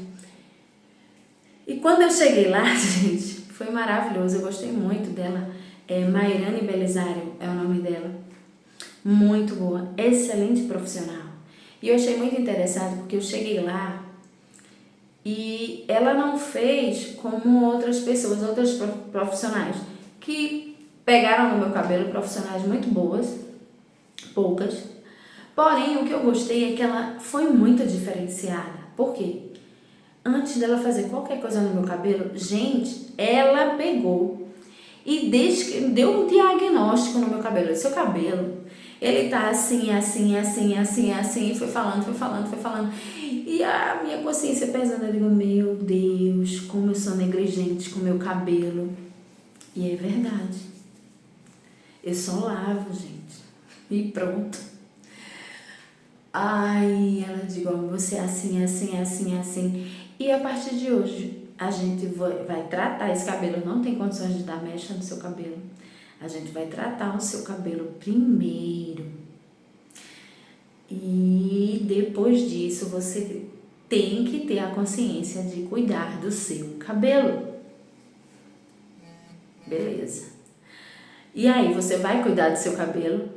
E quando eu cheguei lá, gente, foi maravilhoso, eu gostei muito dela. Mairane Belisário é o nome dela. Muito boa, excelente profissional. E eu achei muito interessante porque eu cheguei lá e ela não fez como outras pessoas, outras profissionais que pegaram no meu cabelo, profissionais muito boas, poucas. Porém, o que eu gostei é que ela foi muito diferenciada. Por quê? Antes dela fazer qualquer coisa no meu cabelo, gente, ela pegou e deu um diagnóstico no meu cabelo. Seu cabelo, ele tá assim, assim, assim, assim, assim, foi falando. E a minha consciência pesando, eu digo, meu Deus, como eu sou negligente com o meu cabelo. E é verdade. Eu só lavo, gente. E pronto. Ai, ela diz, você é assim, assim, assim, assim. E a partir de hoje, a gente vai tratar esse cabelo. Não tem condições de dar mecha no seu cabelo. A gente vai tratar o seu cabelo primeiro. E depois disso, você tem que ter a consciência de cuidar do seu cabelo. Beleza. E aí, você vai cuidar do seu cabelo?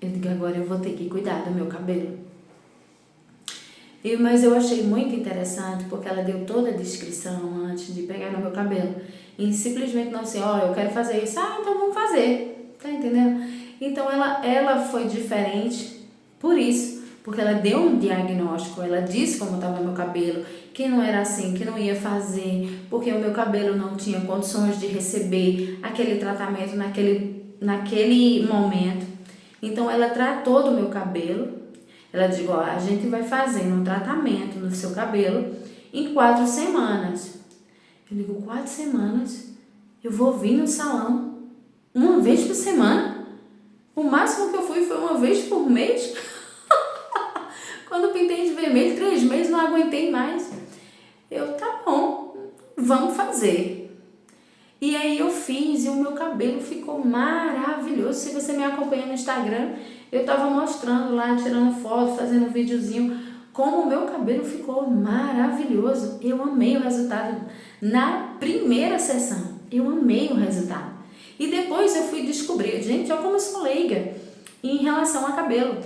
Eu digo, agora eu vou ter que cuidar do meu cabelo. Mas eu achei muito interessante porque ela deu toda a descrição antes de pegar no meu cabelo. E simplesmente não assim, eu quero fazer isso. Então vamos fazer. Tá entendendo? Então ela foi diferente por isso. Porque ela deu um diagnóstico, ela disse como estava meu cabelo, que não era assim, que não ia fazer, porque o meu cabelo não tinha condições de receber aquele tratamento naquele momento. Então ela tratou do meu cabelo. Ela disse, a gente vai fazendo um tratamento no seu cabelo em 4 semanas. Eu digo, 4 semanas? Eu vou vir no salão uma vez por semana? O máximo que eu fui foi uma vez por mês. Quando eu pintei de vermelho, 3 meses, não aguentei mais. Tá bom, vamos fazer. E aí eu fiz e o meu cabelo ficou maravilhoso. Se você me acompanha no Instagram, eu tava mostrando lá, tirando foto, fazendo um videozinho, como o meu cabelo ficou maravilhoso. Eu amei o resultado na primeira sessão. Eu amei o resultado. E depois eu fui descobrir, gente, olha como eu sou leiga em relação a cabelo.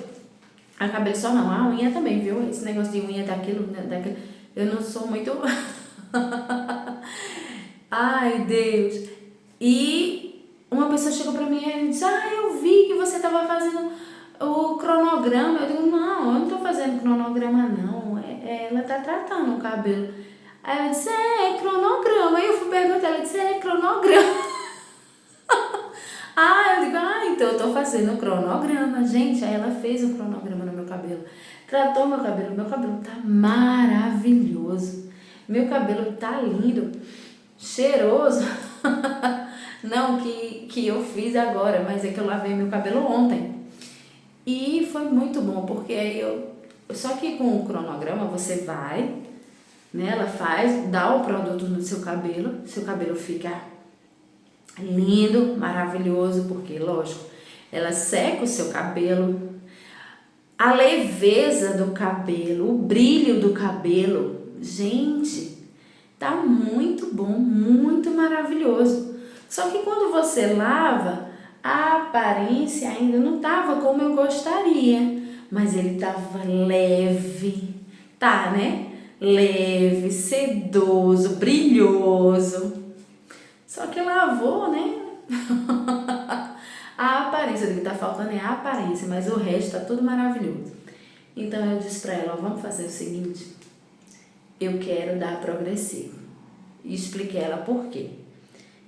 A cabelo só não, a unha também, viu? Esse negócio de unha daquilo. Eu não sou muito... Ai, Deus. E uma pessoa chegou pra mim e disse, eu vi que você tava fazendo o cronograma. Eu digo, não, eu não tô fazendo cronograma não. Ela tá tratando o cabelo. Aí ela disse, é cronograma. Aí eu fui perguntar, ela disse, é cronograma. Eu digo, então eu tô fazendo o cronograma, gente. Aí ela fez o cronograma no meu cabelo, tratou meu cabelo tá maravilhoso, meu cabelo tá lindo, cheiroso. Não que eu fiz agora, mas é que eu lavei meu cabelo ontem. E foi muito bom, porque aí só que com o cronograma você vai, né, ela faz, dá o produto no seu cabelo fica lindo, maravilhoso, porque, lógico, ela seca o seu cabelo, a leveza do cabelo, o brilho do cabelo, gente, tá muito bom, muito maravilhoso. Só que quando você lava, a aparência ainda não tava como eu gostaria, mas ele tava leve, tá, né? Leve, sedoso, brilhoso. Só que lavou, né? A aparência, do que tá faltando é a aparência, mas o resto tá tudo maravilhoso. Então eu disse pra ela, vamos fazer o seguinte, eu quero dar progressivo. E expliquei ela por quê.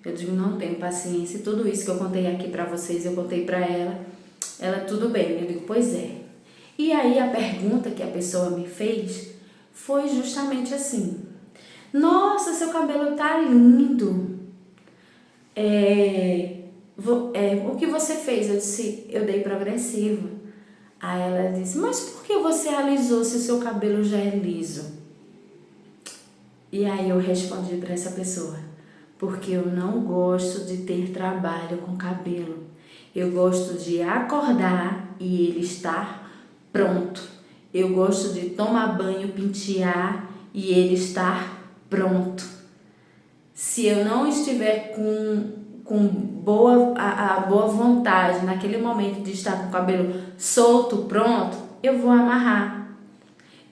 Eu digo, não tenho paciência, tudo isso que eu contei aqui pra vocês, eu contei pra ela. Ela, tudo bem. Eu digo, pois é. E aí a pergunta que a pessoa me fez foi justamente assim, nossa, seu cabelo tá lindo. O que você fez? Eu disse, eu dei progressivo. Aí ela disse, mas por que você alisou se o seu cabelo já é liso? E aí eu respondi para essa pessoa, porque eu não gosto de ter trabalho com cabelo. Eu gosto de acordar e ele estar pronto. Eu gosto de tomar banho, pentear e ele estar pronto. Se eu não estiver com a boa vontade naquele momento de estar com o cabelo solto, pronto, eu vou amarrar.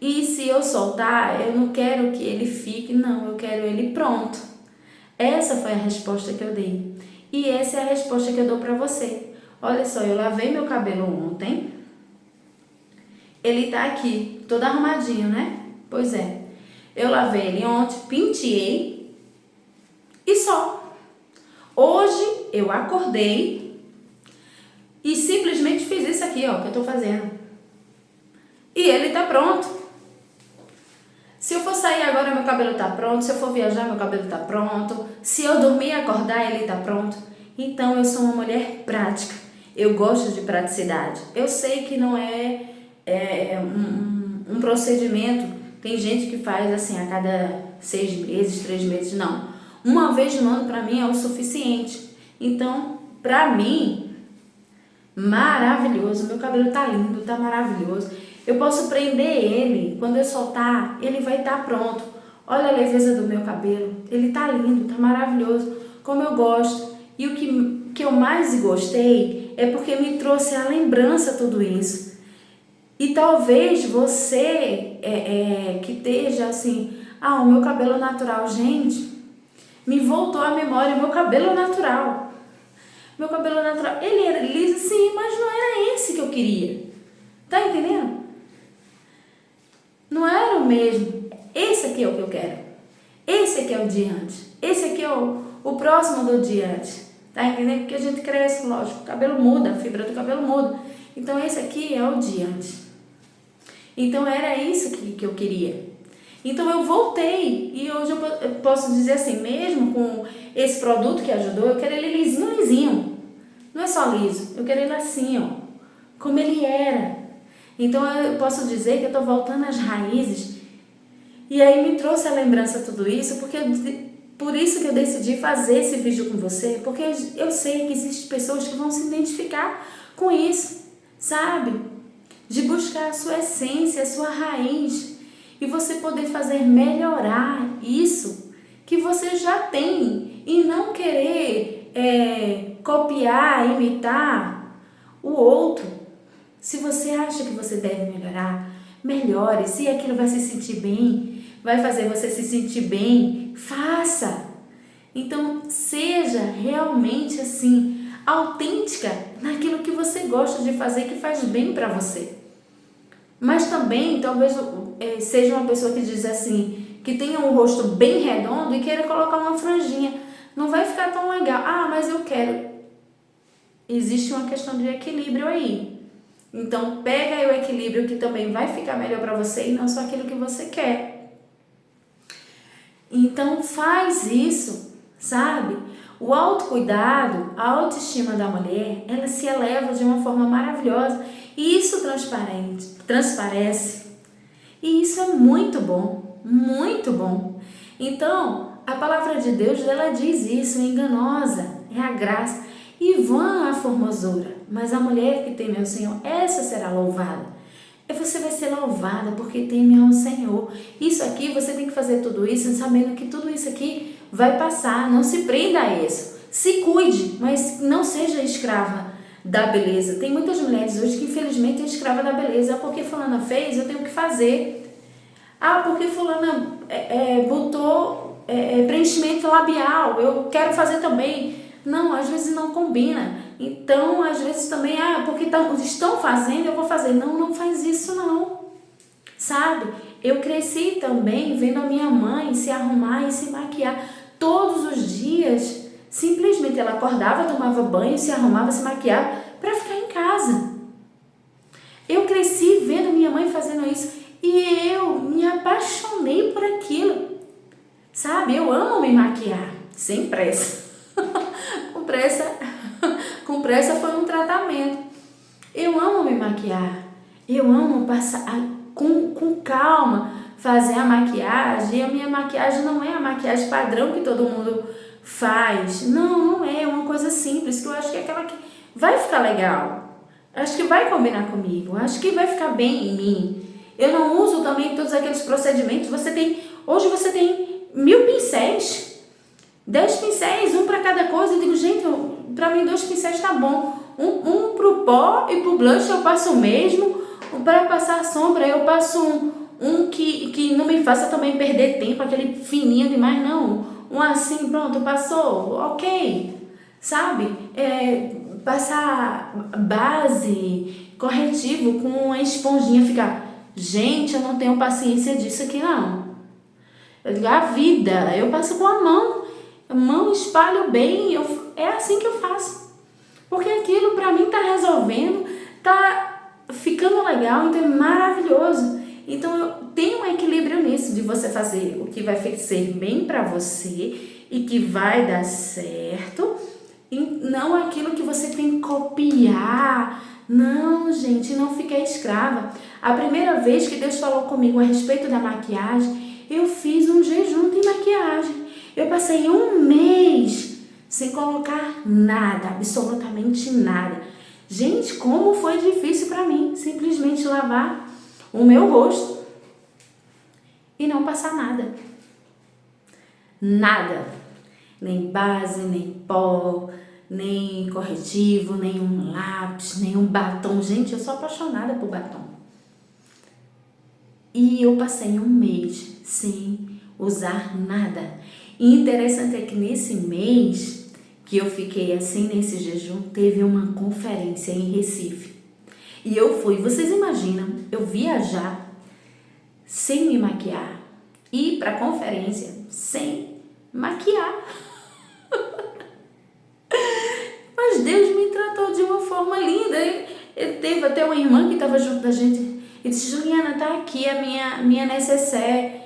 E se eu soltar, eu não quero que ele fique, não, eu quero ele pronto. Essa foi a resposta que eu dei. E essa é a resposta que eu dou pra você. Olha só, eu lavei meu cabelo ontem. Ele tá aqui, todo arrumadinho, né? Pois é. Eu lavei ele ontem, penteei e só. Hoje eu acordei e simplesmente fiz isso aqui, ó, que eu tô fazendo. E ele tá pronto. Se eu for sair agora, meu cabelo tá pronto. Se eu for viajar, meu cabelo tá pronto. Se eu dormir e acordar, ele tá pronto. Então, eu sou uma mulher prática. Eu gosto de praticidade. Eu sei que não é um procedimento. Tem gente que faz assim a cada 6 meses, 3 meses. Não. Uma vez no ano, pra mim, é o suficiente. Então, pra mim, maravilhoso. Meu cabelo tá lindo, tá maravilhoso. Eu posso prender ele, quando eu soltar, ele vai estar pronto. Olha a leveza do meu cabelo, ele tá lindo, tá maravilhoso, como eu gosto. E o que eu mais gostei é porque me trouxe a lembrança tudo isso. E talvez você que esteja assim, o meu cabelo natural, gente, me voltou à memória o meu cabelo natural. Meu cabelo natural, ele era liso, sim, mas não era esse que eu queria. Tá entendendo? Não era o mesmo. Esse aqui é o que eu quero. Esse aqui é o dia antes. Esse aqui é o próximo do dia antes. Tá entendendo? Porque a gente cresce, lógico. O cabelo muda, a fibra do cabelo muda. Então, esse aqui é o dia antes. Então, era isso que eu queria. Então, eu voltei. E hoje eu posso dizer assim, mesmo com esse produto que ajudou, eu quero ele lisinho, lisinho. Não é só liso. Eu quero ele assim, ó. Como ele era. Então eu posso dizer que eu estou voltando às raízes. E aí me trouxe a lembrança tudo isso, porque por isso que eu decidi fazer esse vídeo com você, porque eu sei que existem pessoas que vão se identificar com isso, sabe? De buscar a sua essência, a sua raiz, e você poder fazer melhorar isso que você já tem, e não querer copiar, imitar o outro. Se você acha que você deve melhorar, melhore. Se aquilo vai se sentir bem, vai fazer você se sentir bem, faça. Então, seja realmente assim, autêntica naquilo que você gosta de fazer, que faz bem para você. Mas também, talvez seja uma pessoa que diz assim, que tenha um rosto bem redondo e queira colocar uma franjinha. Não vai ficar tão legal. Ah, mas eu quero. Existe uma questão de equilíbrio aí. Então, pega aí o equilíbrio que também vai ficar melhor para você e não só aquilo que você quer. Então, faz isso, sabe? O autocuidado, a autoestima da mulher, ela se eleva de uma forma maravilhosa e isso transparece. E isso é muito bom, muito bom. Então, a palavra de Deus, ela diz isso, enganosa é a graça e vã a formosura, mas a mulher que teme ao Senhor, essa será louvada. E você vai ser louvada porque teme ao Senhor. Isso aqui, você tem que fazer tudo isso sabendo que tudo isso aqui vai passar. Não se prenda a isso. Se cuide, mas não seja escrava da beleza. Tem muitas mulheres hoje que infelizmente é escrava da beleza. Ah, porque fulana fez, eu tenho que fazer. Ah, porque fulana botou preenchimento labial, eu quero fazer também. Não, às vezes não combina. Então, às vezes também, porque estão fazendo, eu vou fazer. Não, não faz isso não. Sabe? Eu cresci também vendo a minha mãe se arrumar e se maquiar todos os dias. Simplesmente ela acordava, tomava banho, se arrumava, se maquiava para ficar em casa. Eu cresci vendo minha mãe fazendo isso e eu me apaixonei por aquilo. Sabe? Eu amo me maquiar, sem pressa. Com pressa foi um tratamento. Eu amo me maquiar. Eu amo passar com calma, fazer a maquiagem. E a minha maquiagem não é a maquiagem padrão que todo mundo faz. Não, não é. É uma coisa simples, que eu acho que é aquela que vai ficar legal. Acho que vai combinar comigo. Acho que vai ficar bem em mim. Eu não uso também todos aqueles procedimentos. Hoje você tem 1000 pincéis. 10 pincéis, um para cada coisa. Eu digo, gente, para mim 2 pincéis tá bom. Um pro pó e pro blush eu passo o mesmo. Para passar a sombra eu passo um que não me faça também perder tempo, aquele fininho demais, não. Um assim, pronto, passou, ok. Sabe? Passar base, corretivo com uma esponjinha, ficar, gente, eu não tenho paciência disso aqui não. Eu digo, a vida, eu passo com a mão espalho bem, é assim que eu faço. Porque aquilo para mim tá resolvendo, tá ficando legal, então é maravilhoso. Então eu tenho um equilíbrio nisso, de você fazer o que vai ser bem para você e que vai dar certo, e não aquilo que você tem que copiar. Não, gente, não fiquei escrava. A primeira vez que Deus falou comigo a respeito da maquiagem, eu fiz um jejum de maquiagem. Eu passei 1 mês sem colocar nada, absolutamente nada. Gente, como foi difícil para mim simplesmente lavar o meu rosto e não passar nada. Nada. Nem base, nem pó, nem corretivo, nem um lápis, nem um batom. Gente, eu sou apaixonada por batom. E eu passei 1 mês sem usar nada. E interessante é que nesse mês que eu fiquei assim nesse jejum, teve uma conferência em Recife. E eu fui, vocês imaginam, eu viajar sem me maquiar, ir para a conferência sem maquiar. Mas Deus me tratou de uma forma linda. Teve até uma irmã que estava junto da gente e disse, Juliana, tá aqui a minha necessaire.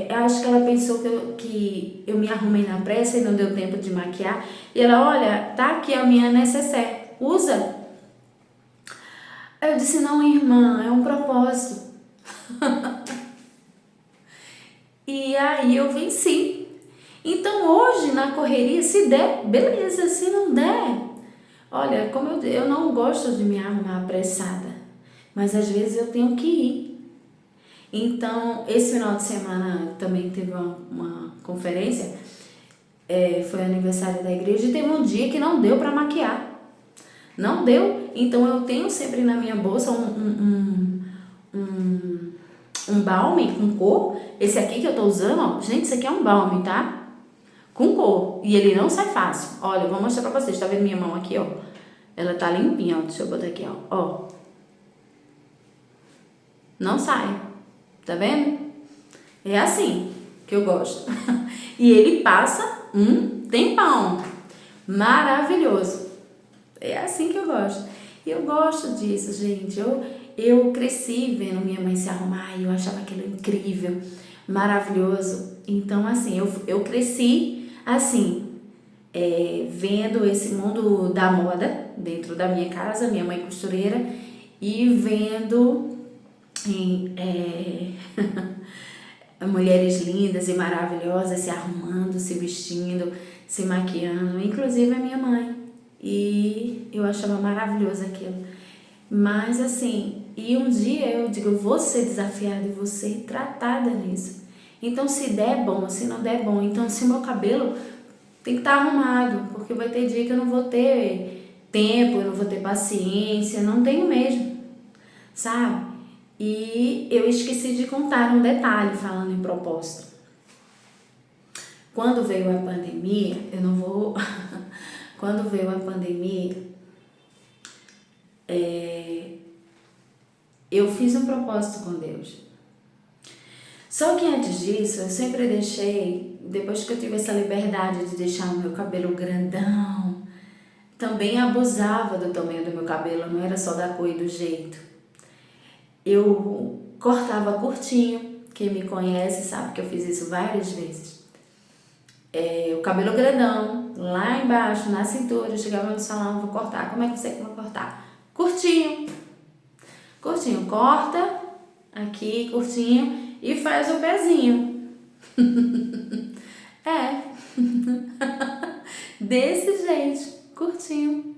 Acho que ela pensou que eu me arrumei na pressa e não deu tempo de maquiar. E ela, olha, tá aqui a minha necessaire, usa. Aí eu disse, não, irmã, é um propósito. E aí eu venci. Então hoje na correria, se der, beleza, se não der, olha, como eu não gosto de me arrumar apressada, mas às vezes eu tenho que ir. Então, esse final de semana também teve uma conferência, foi aniversário da igreja, e teve um dia que não deu para maquiar. Não deu. Então, eu tenho sempre na minha bolsa um balme com cor. Esse aqui que eu tô usando, ó, gente, isso aqui é um balme, tá? Com cor. E ele não sai fácil. Olha, eu vou mostrar pra vocês. Tá vendo minha mão aqui, ó? Ela tá limpinha, ó. Deixa eu botar aqui, ó. Não sai. Tá vendo? É assim que eu gosto. E ele passa um tempão maravilhoso. É assim que eu gosto. E eu gosto disso, gente. Eu cresci vendo minha mãe se arrumar e eu achava aquilo incrível, maravilhoso. Então, assim, eu cresci assim, vendo esse mundo da moda dentro da minha casa, minha mãe costureira, e vendo mulheres lindas e maravilhosas se arrumando, se vestindo, se maquiando, inclusive a minha mãe. E eu achava maravilhoso aquilo. Mas assim, e um dia eu digo, eu vou ser desafiada e vou ser tratada nisso. Então se der bom, se não der bom. Então se o meu cabelo tem que estar arrumado, porque vai ter dia que eu não vou ter tempo, eu não vou ter paciência, não tenho mesmo, sabe? E eu esqueci de contar um detalhe falando em propósito. Quando veio a pandemia, eu não vou. Quando veio a pandemia, eu fiz um propósito com Deus. Só que antes disso, eu sempre deixei, depois que eu tive essa liberdade de deixar o meu cabelo grandão, também abusava do tamanho do meu cabelo, não era só da cor e do jeito. Eu cortava curtinho, quem me conhece sabe que eu fiz isso várias vezes. O cabelo grandão, lá embaixo, na cintura, eu chegava no salão, vou cortar. Como é que você vai cortar? Curtinho. Curtinho, corta aqui, curtinho, e faz o pezinho. Desse jeito, curtinho.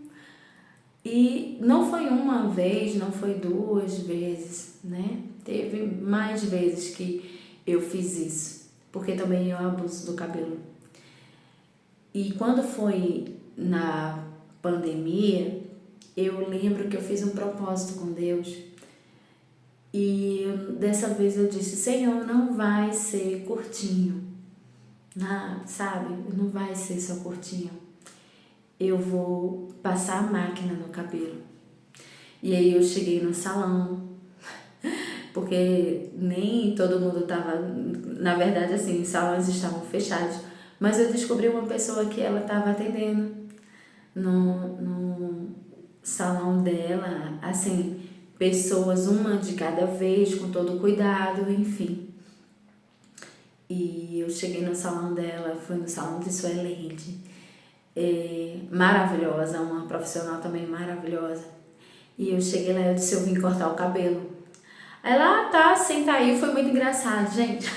E não foi uma vez, não foi duas vezes, né? Teve mais vezes que eu fiz isso, porque também eu abuso do cabelo. E quando foi na pandemia, eu lembro que eu fiz um propósito com Deus. E dessa vez eu disse, Senhor, não vai ser curtinho, sabe? Não vai ser só curtinho. Eu vou passar a máquina no cabelo. E aí eu cheguei no salão, porque nem todo mundo estava, na verdade assim, os salões estavam fechados, mas eu descobri uma pessoa que ela estava atendendo no salão dela, assim, pessoas, uma de cada vez, com todo cuidado, enfim. E eu cheguei no salão dela, foi no salão de Suelente, maravilhosa, uma profissional também maravilhosa. E eu cheguei lá e eu disse, eu vim cortar o cabelo. Aí ela, tá, senta aí, foi muito engraçado, gente.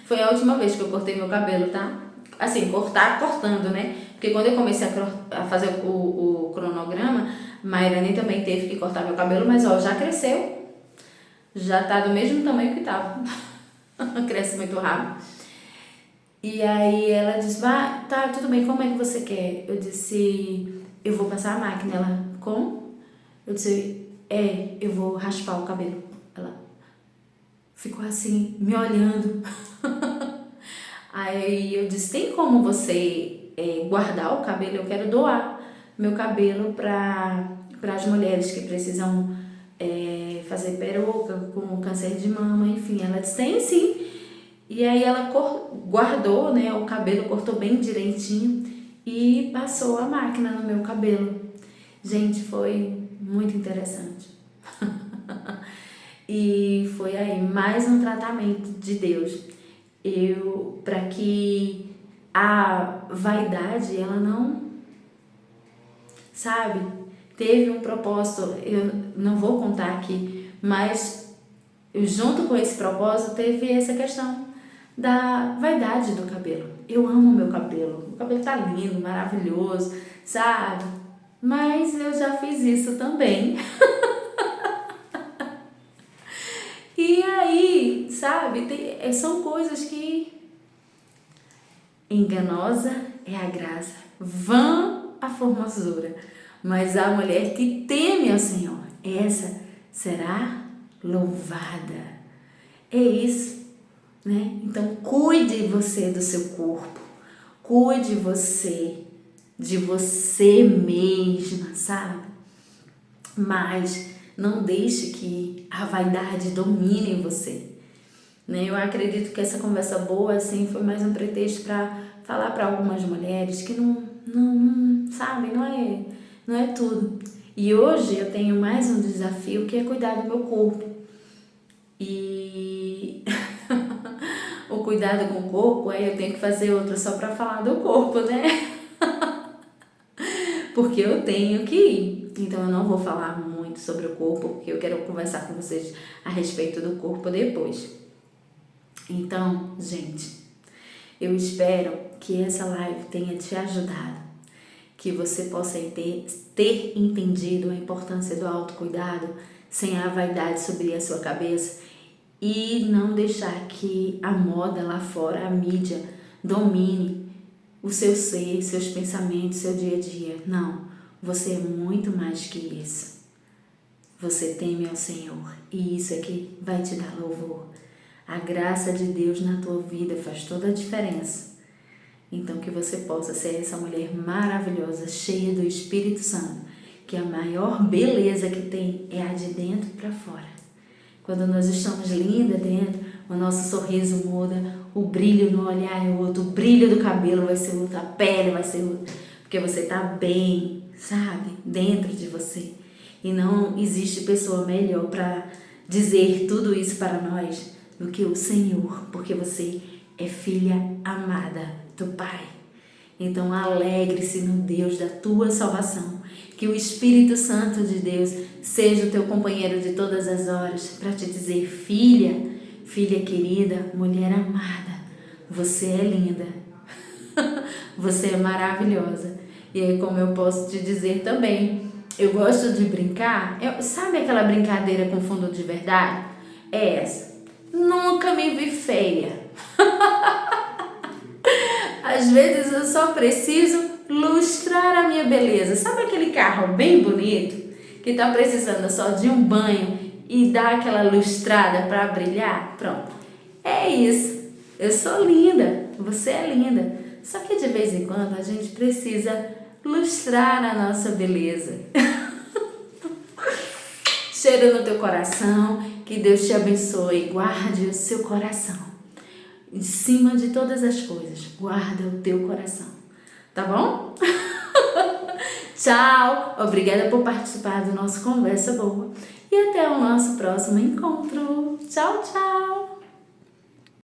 Foi a última vez que eu cortei meu cabelo, tá? Assim, cortando, né? Porque quando eu comecei a fazer o cronograma, Mairane também teve que cortar meu cabelo, mas ó, já cresceu. Já tá do mesmo tamanho que tava. Cresce muito rápido. E aí ela disse, tá, tudo bem, como é que você quer? Eu disse, eu vou passar a máquina. Ela, como? Eu disse, eu vou raspar o cabelo. Ela ficou assim, me olhando. Aí eu disse, tem como você guardar o cabelo? Eu quero doar meu cabelo para as mulheres que precisam fazer peruca com câncer de mama, enfim. Ela disse, tem sim. E aí ela guardou, né, o cabelo, cortou bem direitinho e passou a máquina no meu cabelo. Gente, foi muito interessante. E foi aí mais um tratamento de Deus. Para que a vaidade, ela não, sabe, teve um propósito, eu não vou contar aqui, mas junto com esse propósito teve essa questão da vaidade do cabelo. Eu amo meu cabelo tá lindo, maravilhoso, sabe? Mas eu já fiz isso também. E aí, sabe, são coisas que enganosa é a graça, vã a formosura, mas a mulher que teme ao Senhor, essa será louvada. É isso, né? Então, cuide você do seu corpo, cuide você de você mesma, sabe? Mas não deixe que a vaidade domine você. né? Eu acredito que essa conversa boa, assim, foi mais um pretexto para falar para algumas mulheres que sabe, não é tudo. E hoje eu tenho mais um desafio que é cuidar do meu corpo. E o cuidado com o corpo, aí eu tenho que fazer outro só para falar do corpo, né? Porque eu tenho que ir. Então eu não vou falar muito sobre o corpo, porque eu quero conversar com vocês a respeito do corpo depois. Então, gente, eu espero que essa live tenha te ajudado, que você possa ter entendido a importância do autocuidado sem a vaidade subir a sua cabeça e não deixar que a moda lá fora, a mídia, domine o seu ser, seus pensamentos, seu dia a dia. Não, você é muito mais que isso. Você teme ao Senhor e isso é que vai te dar louvor. A graça de Deus na tua vida faz toda a diferença. Então que você possa ser essa mulher maravilhosa, cheia do Espírito Santo, que a maior beleza que tem é a de dentro para fora. Quando nós estamos lindas dentro, o nosso sorriso muda, o brilho no olhar é outro, o brilho do cabelo vai ser outro, a pele vai ser outra, porque você está bem, sabe, dentro de você. E não existe pessoa melhor para dizer tudo isso para nós do que o Senhor, porque você é filha amada do Pai. Então alegre-se no Deus da tua salvação, que o Espírito Santo de Deus seja o teu companheiro de todas as horas para te dizer: filha, filha querida, mulher amada, você é linda, você é maravilhosa. E aí, como eu posso te dizer também, eu gosto de brincar, sabe aquela brincadeira com fundo de verdade? É essa. Nunca me vi feia. Às vezes eu só preciso lustrar a minha beleza. Sabe aquele carro bem bonito que tá precisando só de um banho e dar aquela lustrada para brilhar? Pronto. É isso. Eu sou linda. Você é linda. Só que de vez em quando a gente precisa lustrar a nossa beleza. Cheiro no teu coração. Que Deus te abençoe. Guarde o seu coração. Em cima de todas as coisas, guarda o teu coração. Tá bom? Tchau! Obrigada por participar do nosso Conversa Boa. E até o nosso próximo encontro. Tchau, tchau!